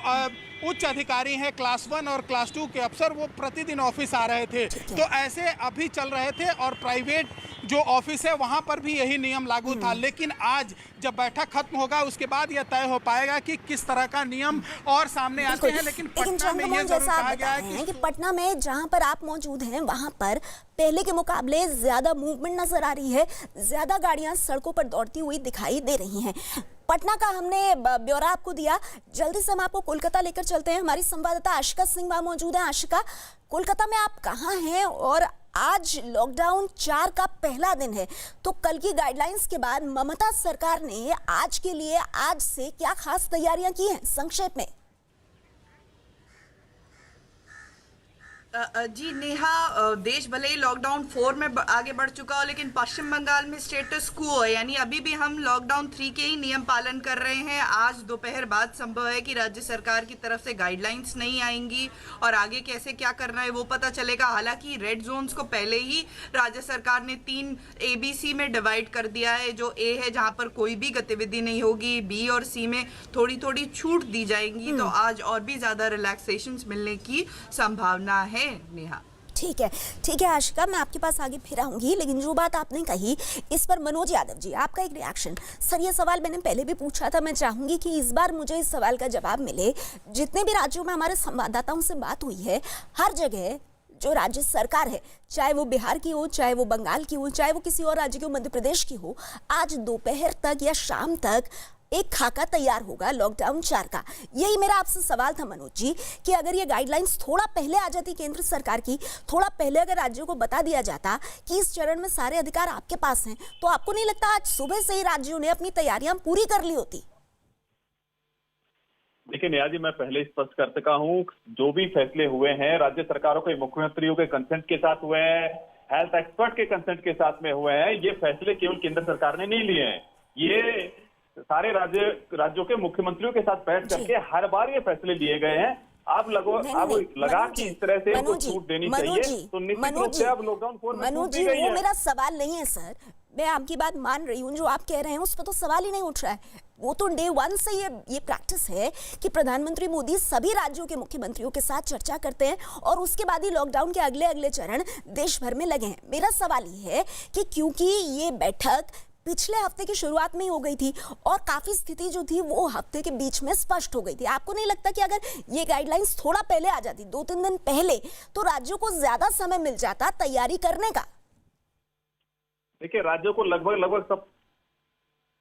Speaker 13: उच्च अधिकारी हैं, क्लास 1 और क्लास 2 के अफसर, वो प्रतिदिन ऑफिस आ रहे थे। तो ऐसे अभी चल रहे थे, और प्राइवेट जो ऑफिस है वहां पर भी यही नियम लागू था। लेकिन आज जब बैठक खत्म होगा उसके बाद यह तय हो पाएगा कि किस तरह का नियम और सामने आते हैं। लेकिन पटना में यह जरूर कहा गया है कि
Speaker 1: पटना में जहां पर आप मौजूद हैं वहां पर पहले के मुकाबले ज्यादा मूवमेंट नजर आ रही है, ज्यादा गाड़ियां सड़कों पर दौड़ती हुई दिखाई दे रही हैं। पटना का हमने ब्यौरा आपको दिया। जल्दी से हम आपको कोलकाता लेकर चलते हैं। हमारी संवाददाता आशिका सिंह वहां मौजूद है। आशिका, कोलकाता में आप कहाँ हैं? और आज लॉकडाउन 4 का पहला दिन है, तो कल की गाइडलाइंस के बाद ममता सरकार ने आज के लिए आज से क्या खास तैयारियां की हैं, संक्षेप में?
Speaker 14: जी नेहा, देश भले ही लॉकडाउन 4 में आगे बढ़ चुका हो, लेकिन पश्चिम बंगाल में स्टेटस क्वो है, यानी अभी भी हम लॉकडाउन 3 के ही नियम पालन कर रहे हैं। आज दोपहर बाद संभव है कि राज्य सरकार की तरफ से गाइडलाइंस नहीं आएंगी और आगे कैसे क्या करना है वो पता चलेगा। हालांकि रेड जोन्स को पहले ही राज्य सरकार ने 3 ABC में डिवाइड कर दिया है। जो A है जहां पर कोई भी गतिविधि नहीं होगी, B और C में थोड़ी थोड़ी छूट दी जाएंगी। तो आज और भी ज्यादा रिलैक्सेशंस मिलने की संभावना है। नेहा,
Speaker 1: ठीक है आशिका, मैं आपके पास आगे फिर आऊंगी, लेकिन जो बात आपने कही इस पर मनोज यादव जी, आपका एक रिएक्शन। सर, ये सवाल मैंने पहले भी पूछा था, मैं चाहूंगी कि इस बार मुझे इस सवाल का जवाब मिले। जितने भी राज्यों में हमारे संवाददाताओं से बात हुई है, हर जगह जो राज्य सरकार है, चाहे वो बिहार की हो, चाहे वो बंगाल की हो, चाहे वो किसी और राज्य की हो, मध्य प्रदेश की हो, आज दोपहर तक या शाम तक एक खाका तैयार होगा लॉकडाउन 4 का। यही मेरा आपसे सवाल था मनोज जी, कि अगर ये गाइडलाइंस थोड़ा पहले आ जाती केंद्र सरकार की, थोड़ा पहले अगर राज्यों को बता दिया जाता कि इस चरण में सारे अधिकार आपके पास हैं, तो आपको नहीं लगता आज सुबह से ही राज्यों ने अपनी तैयारियां पूरी कर ली होती?
Speaker 4: देखिए नेहा जी, मैं पहले स्पष्ट कर चुका हूँ, जो भी फैसले हुए हैं राज्य सरकारों के मुख्यमंत्रियों के कंसेंट के साथ हुए हैं, हेल्थ एक्सपर्ट के कंसेंट के साथ में हुए हैं। ये फैसले केवल केंद्र सरकार ने नहीं लिए हैं, ये सारे राज्यों के मुख्यमंत्रियों के साथ बैठ करके हर बार ये फैसले लिए गए हैं। आप लगा कि इस तरह से उनको छूट देनी चाहिए, तो निश्चित रूप से अब लॉकडाउन 4 में छूट दी गई है।
Speaker 1: वो मेरा सवाल नहीं है सर, मैं आपकी बात मान रही हूँ, जो आप कह रहे हैं उस पर तो सवाल ही नहीं उठ रहा है। वो तो डे 1 से ये प्रैक्टिस है कि प्रधानमंत्री मोदी सभी राज्यों के मुख्यमंत्रियों के साथ चर्चा करते हैं और उसके बाद ही लॉकडाउन के अगले चरण देश भर में लगे हैं। मेरा सवाल ये है कि क्योंकि ये बैठक पिछले हफ्ते की शुरुआत में ही हो गई थी और काफी स्थिति जो थी वो हफ्ते के बीच में स्पष्ट हो गई थी, आपको नहीं लगता कि अगर ये गाइडलाइंस थोड़ा पहले आ जाती, 2-3 दिन पहले, तो राज्यों को ज्यादा समय मिल जाता तैयारी करने का?
Speaker 4: देखिए, राज्यों को लगभग सब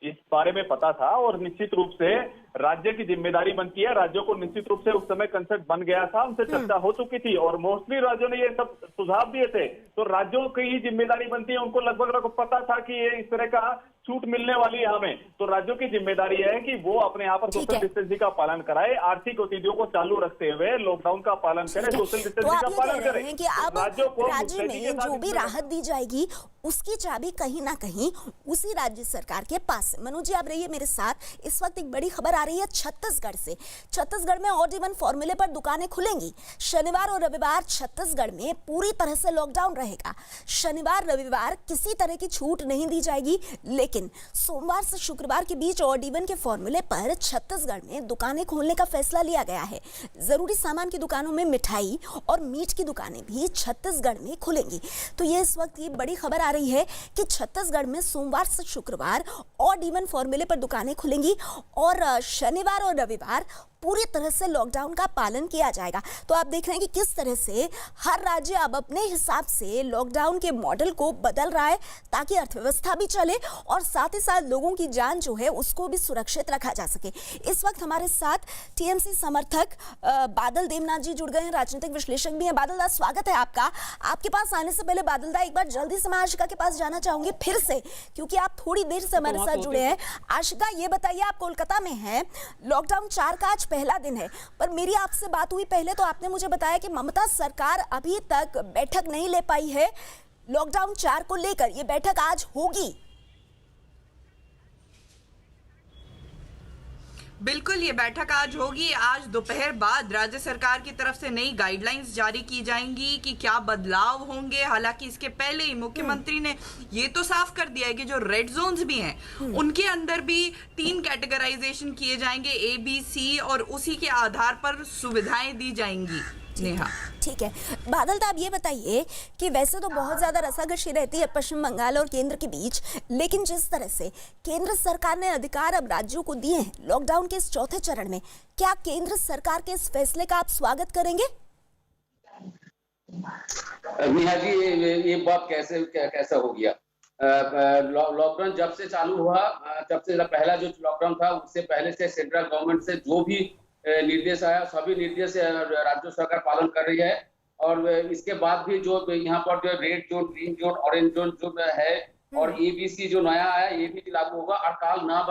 Speaker 4: इस बारे में पता था और निश्चित रूप से राज्य की जिम्मेदारी बनती है। राज्यों को निश्चित रूप से उस समय कंसेप्ट बन गया था, उनसे चर्चा हो चुकी थी और मोस्टली राज्यों ने ये सब सुझाव दिए थे, तो राज्यों की ही जिम्मेदारी बनती है। उनको लगभग पता था कि ये इस तरह का छूट मिलने वाली है हमें, तो राज्यों की जिम्मेदारी है कि वो अपने यहाँ पर सोशल डिस्टेंसिंग का पालन कराए, आर्थिक गतिविधियों को चालू रखते हुए लॉकडाउन का पालन करें, सोशल डिस्टेंसिंग का पालन करें।
Speaker 1: कि अब राज्य में जो भी राहत दी जाएगी उसकी चाबी कहीं ना कहीं उसी राज्य सरकार के पास है। मनोज जी, आप रहिए मेरे साथ। इस वक्त एक बड़ी खबर आ रही है छत्तीसगढ़ से। छत्तीसगढ़ में ऑड इवन फॉर्मूले पर दुकानें खुलेंगी। शनिवार और रविवार छत्तीसगढ़ में पूरी तरह से लॉकडाउन रहेगा। शनिवार रविवार किसी तरह की छूट नहीं दी जाएगी, लेकिन सोमवार से शुक्रवार के बीच ऑड इवन के फॉर्मूले पर छत्तीसगढ़ में दुकानें खोलने का फैसला लिया गया है। जरूरी सामान की दुकानों में मिठाई और मीट की दुकानें भी छत्तीसगढ़ में खुलेंगी। तो ये इस वक्त ये बड़ी खबर आ रही है कि छत्तीसगढ़ में सोमवार से शुक्रवार ऑड इवन फॉर्मूले पर दुकानें खुलेंगी और शनिवार और रविवार पूरी तरह से लॉकडाउन का पालन किया जाएगा। तो आप देख रहे हैं कि किस तरह से हर राज्य अब अपने हिसाब से लॉकडाउन के मॉडल को बदल रहा है ताकि अर्थव्यवस्था भी चले और साथ ही साथ लोगों की जान जो है उसको भी सुरक्षित रखा जा सके। इस वक्त हमारे साथ टीएमसी समर्थक बादल देवनाथ जी जुड़ गए हैं, राजनीतिक विश्लेषक भी हैं। बादल दा, स्वागत है आपका। आपके पास आने से पहले बादल दा, एक बार जल्दी से मैं आशिका के पास जाना चाहूंगी फिर से, क्योंकि आप थोड़ी देर से हमारे साथ जुड़े हैं। आशिका, ये बताइए, आप कोलकाता में हैं, लॉकडाउन 4 का आज पहला दिन है, पर मेरी आपसे बात हुई पहले तो आपने मुझे बताया कि ममता सरकार अभी तक बैठक नहीं ले पाई है लॉकडाउन 4 को लेकर। ये बैठक आज होगी?
Speaker 14: बिल्कुल, ये बैठक आज होगी। आज दोपहर बाद राज्य सरकार की तरफ से नई गाइडलाइंस जारी की जाएंगी कि क्या बदलाव होंगे। हालांकि इसके पहले ही मुख्यमंत्री ने ये तो साफ कर दिया है कि जो रेड जोन्स भी हैं उनके अंदर भी 3 कैटेगराइजेशन किए जाएंगे, A, B, C, और उसी के आधार पर सुविधाएं दी जाएंगी। नेहा,
Speaker 1: ठीक है। बादल, तो आप ये बताइए कि वैसे तो बहुत ज्यादा रसाकशी रहती है पश्चिम बंगाल और केंद्र के बीच, लेकिन जिस तरह से केंद्र सरकार ने अधिकार अब राज्यों को दिए हैं लॉकडाउन के इस चौथे चरण में, क्या केंद्र सरकार के इस फैसले का आप स्वागत करेंगे?
Speaker 15: नेहा जी, ये बात कैसे हो गया? लॉकडाउन जब से चालू हुआ, जब से पहला जो लॉकडाउन था उससे पहले से सेंट्रल गवर्नमेंट से जो भी निर्देश आया, सभी निर्देश राज्य सरकार पालन कर रही है। और इसके बाद भी जो यहाँ पर जो red zone, green zone, orange zone जो है और ABC जो नया आया, ये भी लागू होगा। और कल 9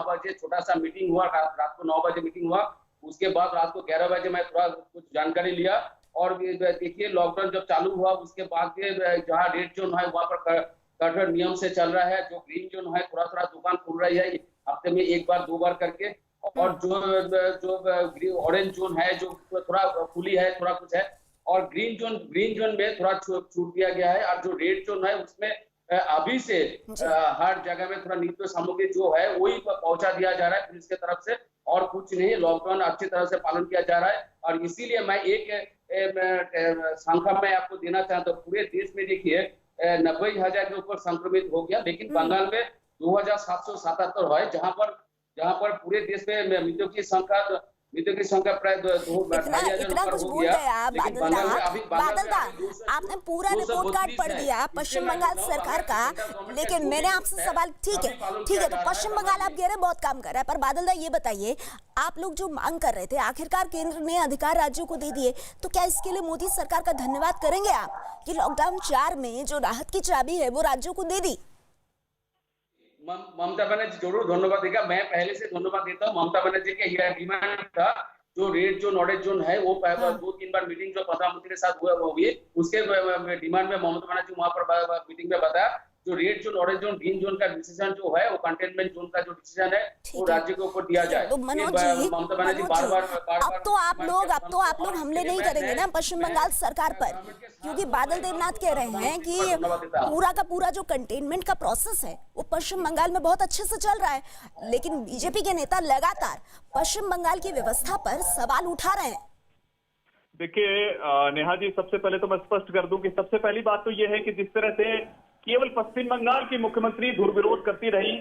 Speaker 15: बजे छोटा सा मीटिंग हुआ, रात को 9 बजे मीटिंग हुआ। उसके बाद रात को 11 बजे मैं थोड़ा कुछ जानकारी लिया और देखिए लॉकडाउन जब चालू हुआ उसके बाद जहाँ रेड जोन है वहाँ पर कठोर नियम से चल रहा है। जो ग्रीन जोन है थोड़ा थोड़ा दुकान खुल रही है हफ्ते में 1 बार 2 बार करके, और जो ऑरेंज जोन है जो थोड़ा खुली है थोड़ा कुछ है, और ग्रीन जोन में थोड़ा छूट दिया गया है। और जो रेड जोन है उसमें अभी से हर जगह में थोड़ा नित्य सामग्री जो है वही पहुंचा दिया जा रहा है पुलिस की तरफ से, और कुछ नहीं। लॉकडाउन अच्छी तरह से पालन किया जा रहा है। और इसीलिए मैं एक संख्या में आपको देना चाहता हूँ। पूरे देश में देखिए 90,000 के ऊपर संक्रमित हो गया, लेकिन बंगाल में 2,777 है, जहां पर पूरे देश में मृत्यु की संख्या प्राय
Speaker 1: इतना कुछ भूल गया बादलदा, आपने पूरा रिपोर्ट कार्ड पढ़ दिया पश्चिम बंगाल सरकार का, लेकिन मैंने आपसे सवाल ठीक है तो पश्चिम बंगाल आप कह रहे बहुत काम कर रहा है, पर बादलदा ये बताइए आप लोग जो मांग कर रहे थे आखिरकार केंद्र ने अधिकार राज्यों को दे दिए, तो क्या इसके लिए मोदी सरकार का धन्यवाद करेंगे आप कि लॉकडाउन 4 में जो राहत की चाबी है वो राज्यों को दे दी?
Speaker 15: ममता बनर्जी जरूर धन्यवाद देगा। मैं पहले से धन्यवाद देता हूँ। ममता बनर्जी के यह डिमांड था, जो रेड जोन ऑरेंज जोन है वो 2-3 बार मीटिंग जो प्रधानमंत्री के साथ हुई उसके डिमांड में ममता बनर्जी वहां पर मीटिंग में बताया जो red zone orange zone green zone का डिसीजन जो है वो कंटेनमेंट जोन का जो डिसीजन है वो राज्य के ऊपर दिया जाए।
Speaker 1: तो मनोज जी,
Speaker 15: ममता बनर्जी बार-बार
Speaker 1: अब तो आप लोग हमले नहीं करेंगे ना पश्चिम बंगाल सरकार पर, क्योंकि बादल देवनाथ कह रहे हैं कि पूरा का पूरा जो कंटेनमेंट का प्रोसेस है वो पश्चिम बंगाल में बहुत अच्छे से चल रहा है, लेकिन बीजेपी के नेता लगातार पश्चिम बंगाल की व्यवस्था पर सवाल उठा रहे हैं।
Speaker 4: देखिए नेहा जी, सबसे पहले तो मैं स्पष्ट कर दूं कि सबसे पहली बात तो यह है कि जिस तरह से केवल पश्चिम बंगाल की मुख्यमंत्री दुर्विरोध करती रही,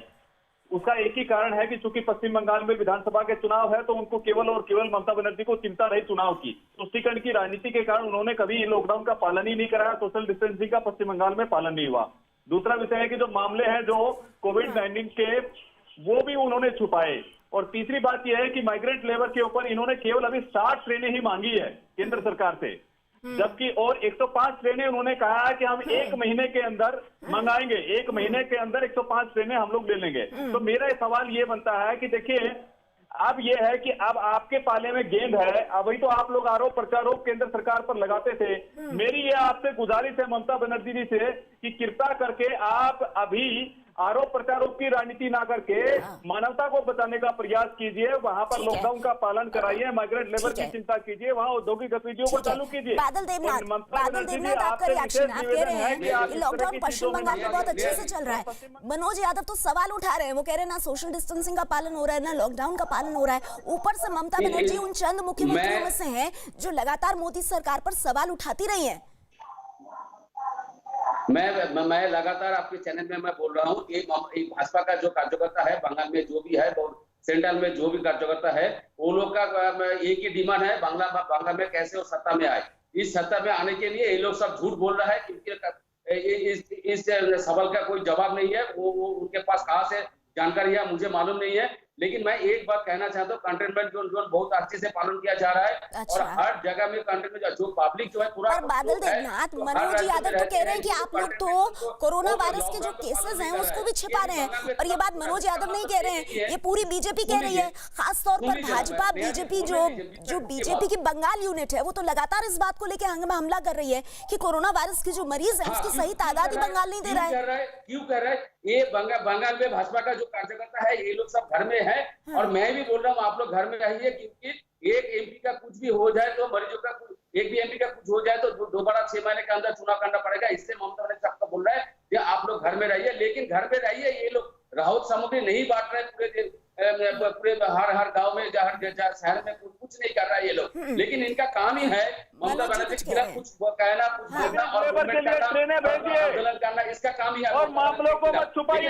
Speaker 4: उसका एक ही कारण है कि चूंकि पश्चिम बंगाल में विधानसभा के चुनाव है तो उनको केवल और केवल ममता बनर्जी को चिंता रही चुनाव की। तुष्टीकरण की राजनीति के कारण उन्होंने कभी लॉकडाउन का पालन ही नहीं कराया, सोशल डिस्टेंसिंग का पश्चिम बंगाल में पालन नहीं हुआ। दूसरा विषय है कि जो मामले हैं जो कोविड-19 के वो भी उन्होंने छुपाए। और तीसरी बात यह है कि माइग्रेंट लेबर के ऊपर इन्होंने केवल अभी 60 ट्रेनें ही मांगी है केंद्र सरकार से, जबकि और 105 ट्रेनें उन्होंने कहा है कि हम 1 महीने के अंदर मंगाएंगे, 1 महीने के अंदर 105 ट्रेनें हम लोग ले लेंगे। तो मेरा सवाल ये बनता है कि देखिए अब ये है कि अब आपके पाले में गेंद है, अभी तो आप लोग आरोप प्रत्यारोप केंद्र सरकार पर लगाते थे। मेरी ये आपसे गुजारिश है ममता बनर्जी जी से कि कृपा करके आप अभी आरोप प्रत्यारोप की राजनीति ना करके मानवता को बचाने का प्रयास कीजिए, वहां पर लॉकडाउन का पालन कराइए, माइग्रेंट लेबर की चिंता कीजिए, वहां औद्योगिक गतिविधियों को चालू कीजिए।
Speaker 1: बादल देवनाथ आपका रिएक्शन, आप कह रहे हैं कि लॉकडाउन पश्चिम बंगाल में बहुत अच्छे से चल रहा है। मनोज यादव तो सवाल उठा रहे हैं, वो कह रहे हैं ना सोशल डिस्टेंसिंग का पालन हो रहा है ना लॉकडाउन का पालन हो रहा है। ऊपर से ममता बनर्जी उन चंद मुख्यमंत्रियों में से हैं जो लगातार मोदी सरकार पर सवाल उठाती रही है।
Speaker 15: मैं लगातार आपके चैनल में मैं बोल रहा हूँ, एक भाजपा का जो कार्यकर्ता है बंगाल में जो भी है और सेंट्रल में जो भी कार्यकर्ता है वो लोग का एक ही डिमांड है, बांग्ला में कैसे वो सत्ता में आए। इस सत्ता में आने के लिए ये लोग सब झूठ बोल रहा है क्योंकि इस सवाल का कोई जवाब नहीं है। वो उनके पास कहाँ से जानकारी है मुझे मालूम नहीं है, लेकिन मैं एक बात कहना चाहता हूँ, कंटेनमेंट जोन बहुत अच्छे से पालन किया जा रहा है। और हर जगह में कंटेनमेंट जो पब्लिक जो है पूरा।
Speaker 1: और बादल देवनाथ, मनोज यादव तो कह रहे हैं कि आप लोग तो कोरोना वायरस के जो केसेस हैं उसको भी छिपा रहे हैं, और ये बात मनोज यादव नहीं कह रहे हैं, ये पूरी बीजेपी कह रही है। खासतौर पर भाजपा बीजेपी जो बीजेपी की बंगाल यूनिट है वो तो लगातार इस बात को लेकर हमला कर रही है कि कोरोना वायरस के जो मरीज है उसकी सही तादाद ही बंगाल नहीं दे रहा है।
Speaker 15: क्यों कर रहा है ये? बंगाल में भाजपा का जो कार्यकर्ता है ये लोग सब घर में है, और मैं भी बोल रहा हूँ आप लोग घर में रहिए, क्योंकि एक एमपी का कुछ भी हो जाए तो मरीजों का एक भी एमपी का कुछ हो जाए तो दोबारा 6 महीने के अंदर चुनाव करना पड़ेगा। इससे ममता बनर्जी सबको बोल रहा है कि आप लोग घर में रहिए, लेकिन घर में रहिए ये लोग राहत सामग्री नहीं बांट रहे पूरे हर गांव में हर शहर में कुछ नहीं कर रहा है ये लोग। लेकिन इनका काम ही है ममता बनर्जी के खिलाफ कुछ कहना, कुछ बोलना और आंदोलन करना, इसका काम ही है।
Speaker 4: और मामलों को मत छुपाइए,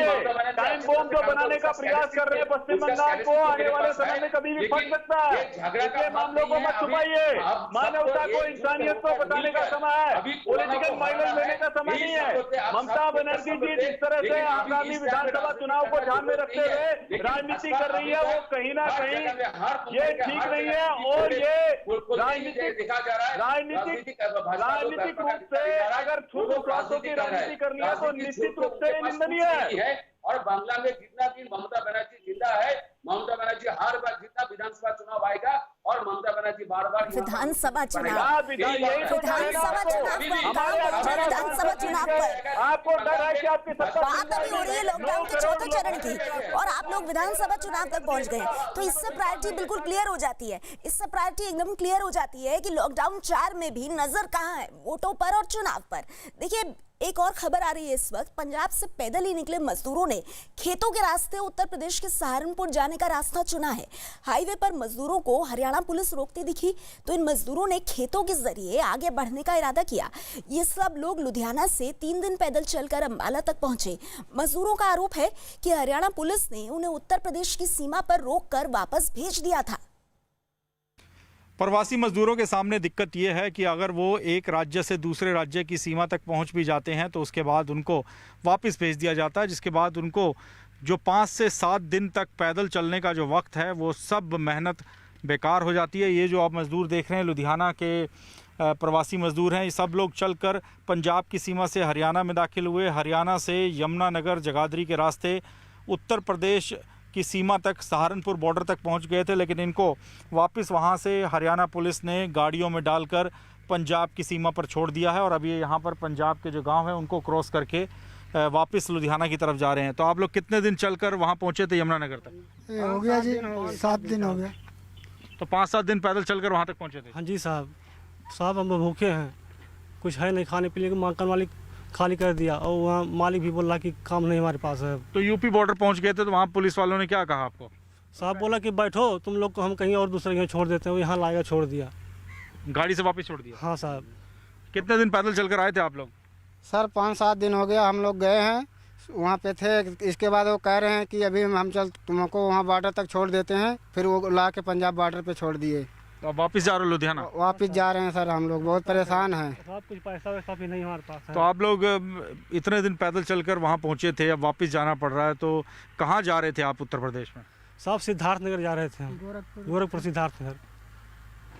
Speaker 4: टाइम बॉम्ब जो बनाने का प्रयास कर रहे हैं पश्चिम बंगाल को आने वाले समय में कभी भी फट सकता है। इसलिए मामलों को मत छुपाइए, मानवता को इंसानियत को बताने का समय है, पॉलिटिकल माइलेज लेने का समय नहीं है। ममता बनर्जी जी जिस तरह से आगामी विधानसभा चुनाव को ध्यान में रखते हुए राजनीति कर रही है वो कहीं ना कहीं ये ठीक नहीं है, और ये राजनीतिक रूप से अगर छूट स्वार्थों की राजनीति करनी है तो निश्चित रूप से निंदनीय है।
Speaker 15: और बांग्ला में जितना दिन ममता बनर्जी जिंदा है, ममता बनर्जी हर बार जितना विधानसभा चुनाव आएगा और ममता बनर्जी बार-बार
Speaker 1: विधानसभा चुनाव
Speaker 15: विधानसभा
Speaker 1: चुनाव पर
Speaker 16: आपको डर है कि आपकी
Speaker 1: बात अभी हो रही है लॉकडाउन के चौथे चरण की और आप लोग विधानसभा चुनाव तक पहुंच गए, तो इससे प्रायोरिटी बिल्कुल क्लियर हो जाती है। इससे प्रायोरिटी एकदम क्लियर हो जाती है कि लॉकडाउन 4 में भी नजर कहां है, वोटों पर और चुनाव पर। देखिए एक और खबर आ रही है इस वक्त, पंजाब से पैदल ही निकले मजदूरों ने खेतों के रास्ते उत्तर प्रदेश के सहारनपुर जाने का रास्ता चुना है। हाईवे पर मजदूरों को हरियाणा पुलिस रोकती दिखी तो इन मजदूरों ने खेतों के जरिए आगे बढ़ने का इरादा किया। ये सब लोग लुधियाना से 3 दिन पैदल चलकर अंबाला तक पहुंचे। मजदूरों का आरोप है कि हरियाणा पुलिस ने उन्हें उत्तर प्रदेश की सीमा पर रोककर वापस भेज दिया था।
Speaker 17: प्रवासी मजदूरों के सामने दिक्कत ये है कि अगर वो एक राज्य से दूसरे राज्य की सीमा तक पहुंच भी जाते हैं तो उसके बाद उनको वापस भेज दिया जाता है, जिसके बाद उनको जो 5 से 7 दिन तक पैदल चलने का जो वक्त है वो सब मेहनत बेकार हो जाती है। ये जो आप मज़दूर देख रहे हैं लुधियाना के प्रवासी मज़दूर हैं, ये सब लोग चलकर पंजाब की सीमा से हरियाणा में दाखिल हुए। हरियाणा से यमुनानगर जगाधरी के रास्ते उत्तर प्रदेश की सीमा तक सहारनपुर बॉर्डर तक पहुंच गए थे, लेकिन इनको वापस वहां से हरियाणा पुलिस ने गाड़ियों में डालकर पंजाब की सीमा पर छोड़ दिया है और अभी यहाँ पर पंजाब के जो गांव हैं उनको क्रॉस करके वापस लुधियाना की तरफ जा रहे हैं। तो आप लोग कितने दिन चलकर वहाँ पहुँचे थे यमुनानगर तक?
Speaker 18: हो गया जी 7 दिन हो गया।
Speaker 17: तो 5-7 दिन पैदल चलकर वहाँ तक पहुँचे थे?
Speaker 18: हाँ जी साहब हम भूखे हैं, कुछ है नहीं खाने पीने को। मकान मालिक खाली कर दिया और वहाँ मालिक भी बोला कि काम नहीं हमारे पास है।
Speaker 17: तो यूपी बॉर्डर पहुँच गए थे तो वहाँ पुलिस वालों ने क्या कहा आपको?
Speaker 18: साहब बोला कि बैठो तुम लोग को हम कहीं और दूसरे जगह छोड़ देते हैं, यहाँ लाएगा छोड़ दिया।
Speaker 17: गाड़ी से वापस छोड़ दिया?
Speaker 18: हाँ साहब।
Speaker 17: कितने दिन पैदल चलकर आए थे आप लोग?
Speaker 19: सर 5-7 दिन हो गया हम लोग गए हैं, वहाँ पे थे। इसके बाद वो कह रहे हैं कि अभी हम तुमको वहाँ बॉर्डर तक छोड़ देते हैं, फिर वो ला के पंजाब बॉर्डर पे छोड़ दिए।
Speaker 17: तो अब वापस जा रहे हो लुधियाना?
Speaker 19: वापस जा रहे हैं सर, हम लोग बहुत परेशान हैं।
Speaker 18: साहब कुछ पैसा वैसा भी नहीं हमारे पास है।
Speaker 17: तो आप लोग इतने दिन पैदल चलकर वहाँ पहुँचे थे, अब वापस जाना पड़ रहा है, तो कहाँ जा रहे थे आप उत्तर प्रदेश में?
Speaker 18: साहब सिद्धार्थनगर जा रहे थे हम, गोरखपुर सिद्धार्थनगर।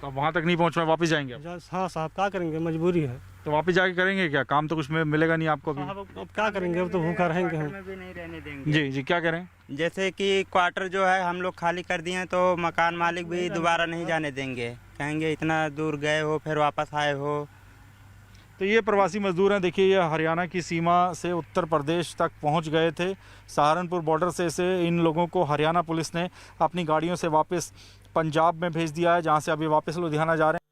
Speaker 17: तो अब वहाँ तक नहीं पहुँच पाए, वापस जाएंगे अब?
Speaker 18: हाँ साहब क्या करेंगे, मजबूरी है।
Speaker 17: तो वापस जाके करेंगे क्या? काम तो कुछ मिलेगा नहीं आपको अभी।
Speaker 18: अब क्या करेंगे, अब तो भूखा रहेंगे हम।
Speaker 17: जी क्या करें?
Speaker 20: जैसे कि क्वार्टर जो है हम लोग खाली कर दिए हैं तो मकान मालिक भी दोबारा नहीं जाने देंगे, कहेंगे इतना दूर गए हो फिर वापस आए हो।
Speaker 17: तो ये प्रवासी मजदूर हैं, देखिए ये हरियाणा की सीमा से उत्तर प्रदेश तक पहुंच गए थे। सहारनपुर बॉर्डर से इन लोगों को हरियाणा पुलिस ने अपनी गाड़ियों से वापस पंजाब में भेज दिया है, जहां से अभी वापस लुधियाना जा रहे हैं।